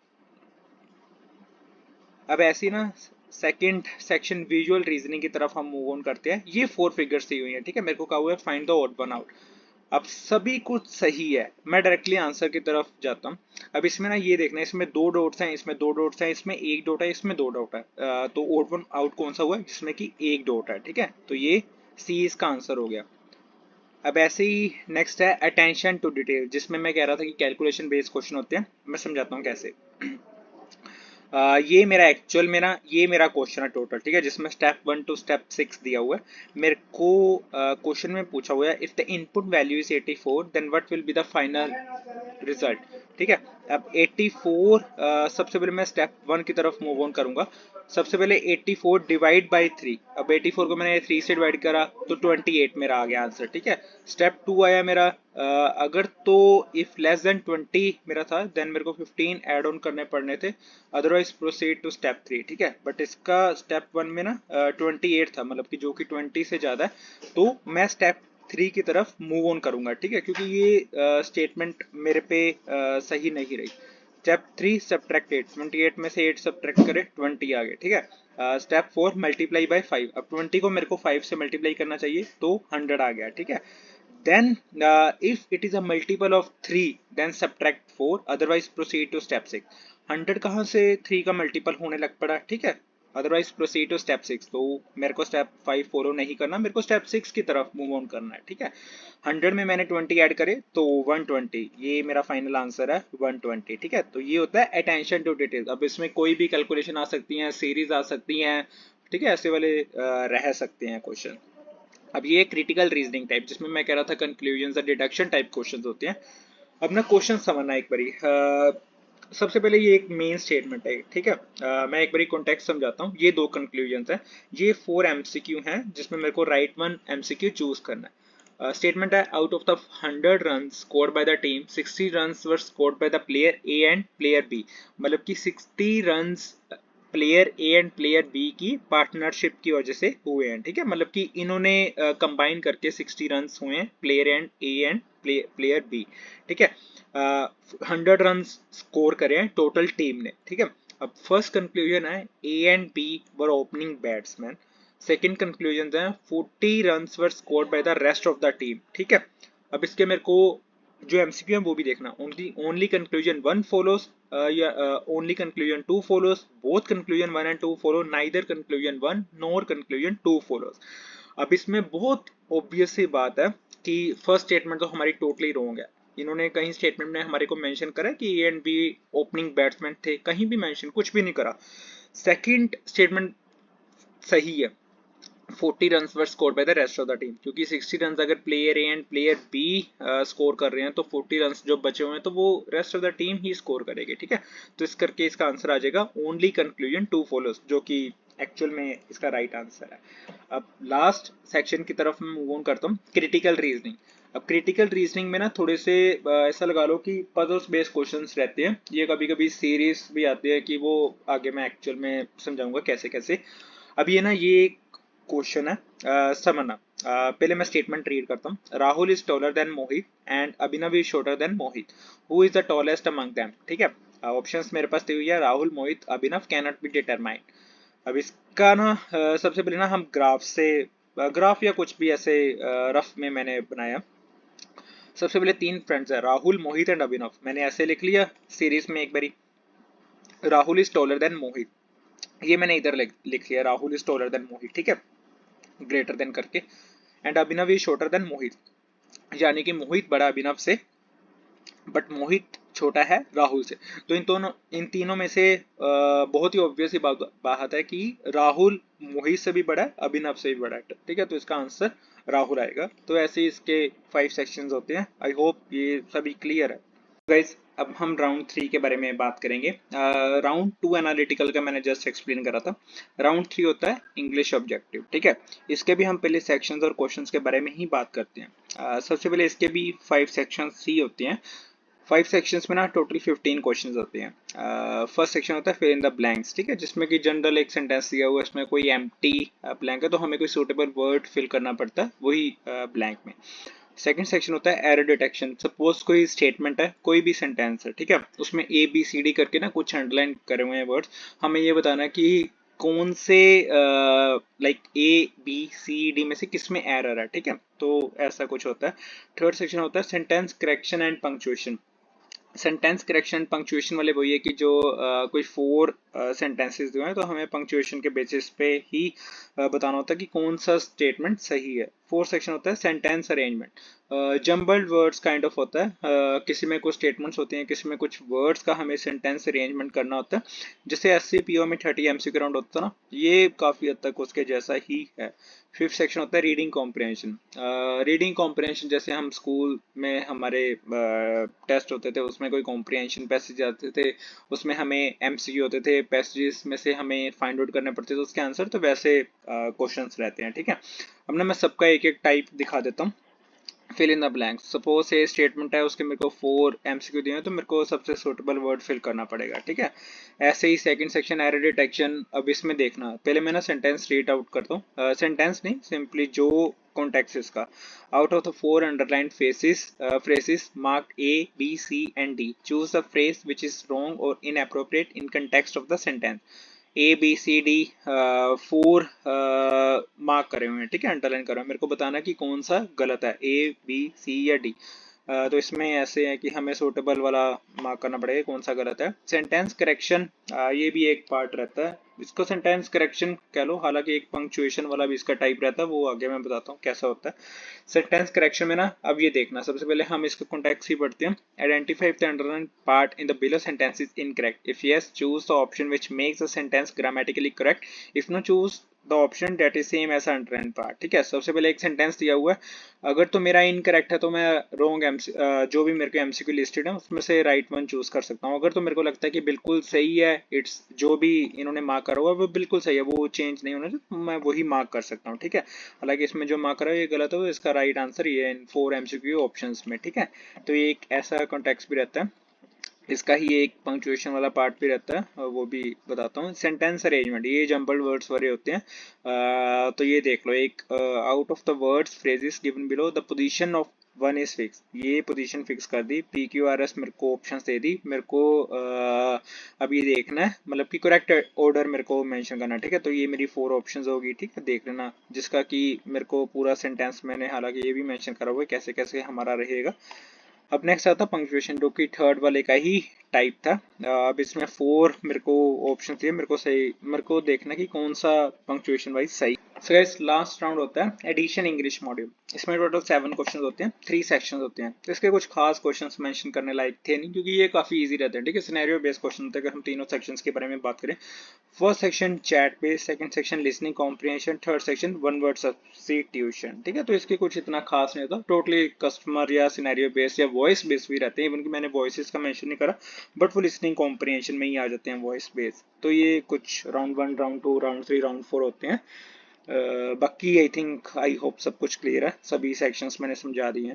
अब ऐसी ना सेकंड सेक्शन विजुअल रीजनिंग की तरफ हम मूव ऑन करते हैं। ये 4 फिगर्स दी हुई है, ठीक है, मेरे को कहा हुआ है find the odd one out. अब सभी कुछ सही है, मैं डायरेक्टली आंसर की तरफ जाता हूँ। अब इसमें ना ये देखना है, इसमें 2 डॉट्स हैं, इसमें 2 डॉट्स हैं, इसमें 1 डॉट है, इसमें 2 डॉट है, तो ऑड वन आउट कौन सा हुआ है जिसमें कि 1 डॉट है, ठीक है, तो ये सी इसका आंसर हो गया। अब ऐसे ही नेक्स्ट है अटेंशन टू डिटेल, जिसमें मैं कह रहा था कि कैलकुलेशन बेस्ड क्वेश्चन होते हैं, मैं समझाता हूँ कैसे। ये मेरा एक्चुअल में ना ये मेरा क्वेश्चन है टोटल, ठीक है, जिसमें स्टेप 1 टू स्टेप 6 दिया हुआ है। मेरे को क्वेश्चन में पूछा हुआ है if the input value is 84 then what will be the final result, ठीक है। अब 84 सबसे पहले मैं स्टेप 1 की तरफ मूव ऑन करूंगा। सबसे पहले 84 डिवाइड बाई 3, अब 84 को मैंने 3 से डिवाइड करा तो 28 मेरा आ गया आंसर, ठीक है। स्टेप 2 आया मेरा, अगर तो इफ लेस देन 20 मेरा था देन मेरे को 15 ऐड ऑन करने पड़ने थे, अदरवाइज प्रोसीड टू स्टेप 3, ठीक है, बट इसका स्टेप 1 में ना 28 था, मतलब कि जो कि 20 से ज़्यादा है, तो मैं स्टेप 3 की तरफ मूव ऑन करूंगा, ठीक है, क्योंकि ये स्टेटमेंट मेरे पे सही नहीं रही। स्टेप 3 सब्ट्रैक्ट 8, 28 में से 8 सब्ट्रैक्ट करे 20 आ गए, ठीक है। स्टेप 4 मल्टीप्लाई बाय 5, अब 20 को मेरे को 5 से मल्टीप्लाई करना चाहिए तो 100 आ गया, ठीक है। Then if it is a multiple of 3 then subtract 4, otherwise proceed to step 6. 100 कहाँ से 3 का मल्टीपल होने लग पड़ा, ठीक है। अदरवाइज प्रोसीड टू स्टेप 6, तो मेरे को स्टेप 5 फॉलो नहीं करना, मेरे को स्टेप 6 की तरफ मूव ऑन करना है, ठीक है। 100 में मैंने 20 ऐड करे तो 120, ये मेरा फाइनल आंसर है 120, ठीक है। तो ये होता है अटेंशन टू डिटेल। अब इसमें कोई भी कैलकुलेशन आ सकती है, सीरीज आ सकती है, ठीक है, ऐसे वाले रह सकते हैं क्वेश्चन। अब ये क्रिटिकल रीजनिंग टाइप, जिसमें मैं कह रहा था कंक्लूजन और डिडक्शन टाइप क्वेश्चन होते हैं। अब ना क्वेश्चन समझना एक बारी। सबसे पहले ये एक मेन स्टेटमेंट है, ठीक है। मैं एक बारी कॉन्टेक्स्ट समझाता हूँ। ये दो कंक्लूजन हैं, ये 4 एमसीक्यू हैं, जिसमें मेरे को राइट 1 एमसीक्यू चूज करना है। स्टेटमेंट है, out of the 100 run scored by the team 60 run were scored by the player A and player B. मतलब कि 60 run player A and player B की पार्टनरशिप की वजह से हुए हैं, ठीक है। मतलब कि इन्होंने कंबाइन करके 60 रन हुए हैं, player and A and player B, ठीक है। 100 रन स्कोर करे हैं टोटल टीम ने, ठीक है। अब फर्स्ट कंक्लूजन है, A and B were opening batsman. Second conclusion है, 40 run were scored by the rest of the team, ठीक है। अब इसके मेरे को जो एमसीक्यू है वो भी देखना। ओनली कंक्लूजन 1 फॉलोज या only conclusion 2 follows, both conclusion 1 and 2 follow, neither conclusion 1 nor conclusion 2 follows. अब इसमें बहुत ऑब्वियस सी बात है कि फर्स्ट स्टेटमेंट तो हमारी टोटली रॉन्ग है। इन्होंने कहीं स्टेटमेंट में हमारे को मेंशन करा कि ए एंड बी ओपनिंग बैट्समैन थे, कहीं भी मेंशन कुछ भी नहीं करा। सेकंड स्टेटमेंट सही है, 40 run were score by the rest of the team, क्योंकि 60 रन अगर player A and player B score कर रहे हैं तो 40 रन जो बचे हुए हैं तो वो rest of the team he score करेगी, ठीक है। तो इस करके इसका आंसर आ जाएगा ओनली कंक्लूजन 2 फॉलोज, जो कि एक्चुअल में इसका राइट आंसर है। अब लास्ट सेक्शन की तरफ मैं मूव ऑन करता हूँ, क्रिटिकल रीजनिंग। अब क्रिटिकल रीजनिंग में ना थोड़े से ऐसा लगा लो कि पजल्स बेस्ड क्वेश्चंस रहते हैं। ये कभी कभी सीरीज भी आती है कि वो आगे मैं एक्चुअल में समझाऊंगा कैसे कैसे। अब ये ना ये क्वेश्चन है, समझना। पहले मैं स्टेटमेंट रीड करता हूँ। Rahul is taller than Mohit and Abhinav is shorter than Mohit, who is the tallest among them, ठीक है। ऑप्शंस मेरे पास दी हुई है, राहुल, मोहित, अभिनव, कैन नॉट बी डिटरमाइंड। अब इसका ना सबसे पहले ना हम ग्राफ से, ग्राफ या कुछ भी ऐसे रफ में मैंने बनाया। सबसे पहले 3 फ्रेंड्स है, राहुल, मोहित एंड अभिनव। मैंने ऐसे लिख लिया सीरीज में एक बारी। Rahul is taller than Mohit, ये मैंने इधर लिख लिया, Rahul is taller than Mohit, ठीक है, ग्रेटर देन करके। And Abhinav is shorter than Mohit, यानी कि मोहित बड़ा अभिनव से, बट मोहित छोटा है राहुल से। तो इन तीनों में से बहुत ही ऑब्वियस ही बात है कि राहुल मोहित से भी बड़ा है, अभिनव से भी बड़ा है, ठीक है। तो इसका आंसर राहुल आएगा। तो ऐसे इसके 5 सेक्शंस होते हैं। आई होप ये सभी क्लियर है गाइस। अब हम राउंड 3 के बारे में बात करेंगे। राउंड 2 एनालिटिकल का मैंने जस्ट एक्सप्लेन करा था। राउंड 3 होता है इंग्लिश ऑब्जेक्टिव, ठीक है। इसके भी हम पहले सेक्शंस और क्वेश्चंस के बारे में ही बात करते हैं। सबसे पहले इसके भी 5 सेक्शंस ही होते हैं। 5 सेक्शंस में ना टोटल 15 क्वेश्चंस होते हैं। फर्स्ट सेक्शन होता है फिल इन द ब्लैंक्स, ठीक है, जिसमें कि जनरल एक सेंटेंस दिया हुआ है, इसमें कोई एम्प्टी ब्लैंक है तो हमें कोई सूटेबल वर्ड फिल करना पड़ता है वही ब्लैंक में। सेकंड सेक्शन होता है एरर डिटेक्शन। सपोज कोई स्टेटमेंट है, कोई भी सेंटेंस है, ठीक है, उसमें ए बी सी डी करके ना कुछ अंडरलाइन करे हुए हैं वर्ड्स, हमें ये बताना है कि कौन से like A B C D में से किस में एरर है, ठीक है। तो ऐसा कुछ होता है। थर्ड सेक्शन होता है sentence correction and punctuation. Sentence correction punctuation वाले वही है कि जो कोई 4 सेंटेंसेस जो हैं तो हमें पंक्चुएशन के बेसिस पे ही बताना होता है कि कौन सा स्टेटमेंट सही है। फोर्थ सेक्शन होता है sentence arrangement. Jumbled words kind of होता है, किसी में कुछ स्टेटमेंट्स होते हैं, किसी में कुछ वर्ड्स का हमें सेंटेंस अरेंजमेंट करना होता है। जैसे एससीपीओ में 30 एमसीक्यू राउंड होता है ना, ये काफ़ी हद तक उसके जैसा ही है। फिफ्थ सेक्शन होता है रीडिंग कॉम्प्रिहेंशन। रीडिंग कॉम्प्रिहेंशन जैसे हम स्कूल में हमारे टेस्ट होते थे, उसमें कोई कॉम्प्रिहेंशन पैसेज आते थे, उसमें हमें एमसीक्यू होते थे, पैसेजेस में से हमें फाइंड आउट करने पड़ते थे उसके आंसर, तो वैसे क्वेश्चंस रहते हैं, ठीक है। अब ना मैं सबका एक एक टाइप दिखा देता हूँ। Fill in the blank. Suppose ये स्टेटमेंट है, उसके मेरे को 4 एमसीक्यू दिए हैं तो मेरे को सबसे सूटेबल वर्ड फिल करना पड़ेगा, ठीक है। ऐसे ही सेकंड सेक्शन एरर डिटेक्शन। अब इसमें देखना, पहले मैं ना सेंटेंस रीड आउट करता हूँ, सेंटेंस नहीं, सिंपली जो कॉन्टेक्स्ट इसका। Out of the 4 underline phrases marked A, B, C and D, choose the phrase which is wrong or inappropriate in context of the sentence। A B C D 4 mark करे हुए हैं, ठीक है, underline करे हुए हैं। मेरे को बताना कि कौन सा गलत है, ए बी सी या डी। तो इसमें ऐसे है कि हमें सूटेबल वाला मार्क करना पड़ेगा कौन सा गलत है। सेंटेंस करेक्शन, ये भी एक पार्ट रहता है, इसको सेंटेंस करेक्शन कह लो, हालांकि एक पंक्चुएशन वाला भी इसका टाइप रहता है, वो आगे मैं बताता हूँ कैसा होता है। सेंटेंस करेक्शन में ना, अब ये देखना, सबसे पहले हम इसका कॉन्टेक्स्ट ही पढ़ते हैं। Identify if the underline part in the below sentence is incorrect, if yes choose the option which makes the sentence grammatically correct, if no choose the option that is same as underline part. ठीक है, सबसे पहले एक sentence दिया हुआ है, अगर तो मेरा इनकरेक्ट है तो मैं रॉन्ग जो भी मेरे को एमसीक्यू लिस्टेड है उसमें से राइट वन चूज कर सकता हूँ। अगर तो मेरे को लगता है कि बिल्कुल सही है, इट्स जो भी इन्होंने मार्क करा हुआ है वो बिल्कुल सही है, वो चेंज नहीं होना चाहिए, तो मैं वही मार्क कर सकता हूँ। ठीक है, हालांकि इसमें जो मार्क करा है ये गलत है, तो इसका राइट आंसर ये है इन 4 एमसीक्यू ऑप्शंस में। ठीक है, तो ये एक ऐसा कॉन्टेक्स्ट भी रहता है, इसका ही एक पंक्चुएशन वाला पार्ट भी रहता है, और वो भी बताता हूँ। सेंटेंस अरेंजमेंट, ये जंबल्ड वर्ड्स वाले होते हैं, तो ये देख लो, एक out of the words phrases given below the position of one is fix, ये पोजीशन फिक्स कर दी। पी क्यू आर एस मेरे को ऑप्शंस दे दी, मेरे को अब ये देखना है, मतलब कि करेक्ट ऑर्डर मेरे को मेंशन करना है। ठीक है, तो ये मेरी 4 ऑप्शंस होगी। ठीक है, देख लेना, जिसका कि मेरे को पूरा सेंटेंस मैंने हालांकि ये भी मेंशन करा हुआ है कैसे कैसे हमारा रहेगा। अब नेक्स्ट आता पंक्चुएशन, जो कि थर्ड वाले का ही टाइप था। अब इसमें 4 मेरे को ऑप्शन थे, मेरे को सही, मेरे को देखना कि कौन सा पंक्चुएशन वाइज सही। सो गाइस, लास्ट राउंड होता है एडिशन इंग्लिश मॉड्यूल। इसमें टोटल 7 क्वेश्चन होते हैं, 3 सेक्शन होते हैं, तो इसके कुछ खास क्वेश्चन मेंशन करने लायक थे नहीं, क्योंकि ये काफी इजी रहते हैं। ठीक है, सिनेरियो बेस्ड क्वेश्चन होते हैं अगर हम तीनों सेक्शंस के बारे में बात करें। First section chat based, second section listening comprehension, third section one word substitution. ठीक है, तो इसके कुछ इतना खास नहीं होता, टोटली कस्टमर या सिनेरियो बेस्ड या वॉइस बेस्ड भी रहते हैं, इवन कि मैंने वॉइसेस का मेंशन नहीं करा, बट वो लिसनिंग कॉम्प्रिहेंशन में ही आ जाते हैं वॉइस बेस्ड। तो ये कुछ राउंड 1, राउंड 2, राउंड 3, राउंड 4 होते हैं। बाकी आई थिंक, आई होप सब कुछ क्लियर है, सभी सेक्शंस मैंने समझा दिए हैं।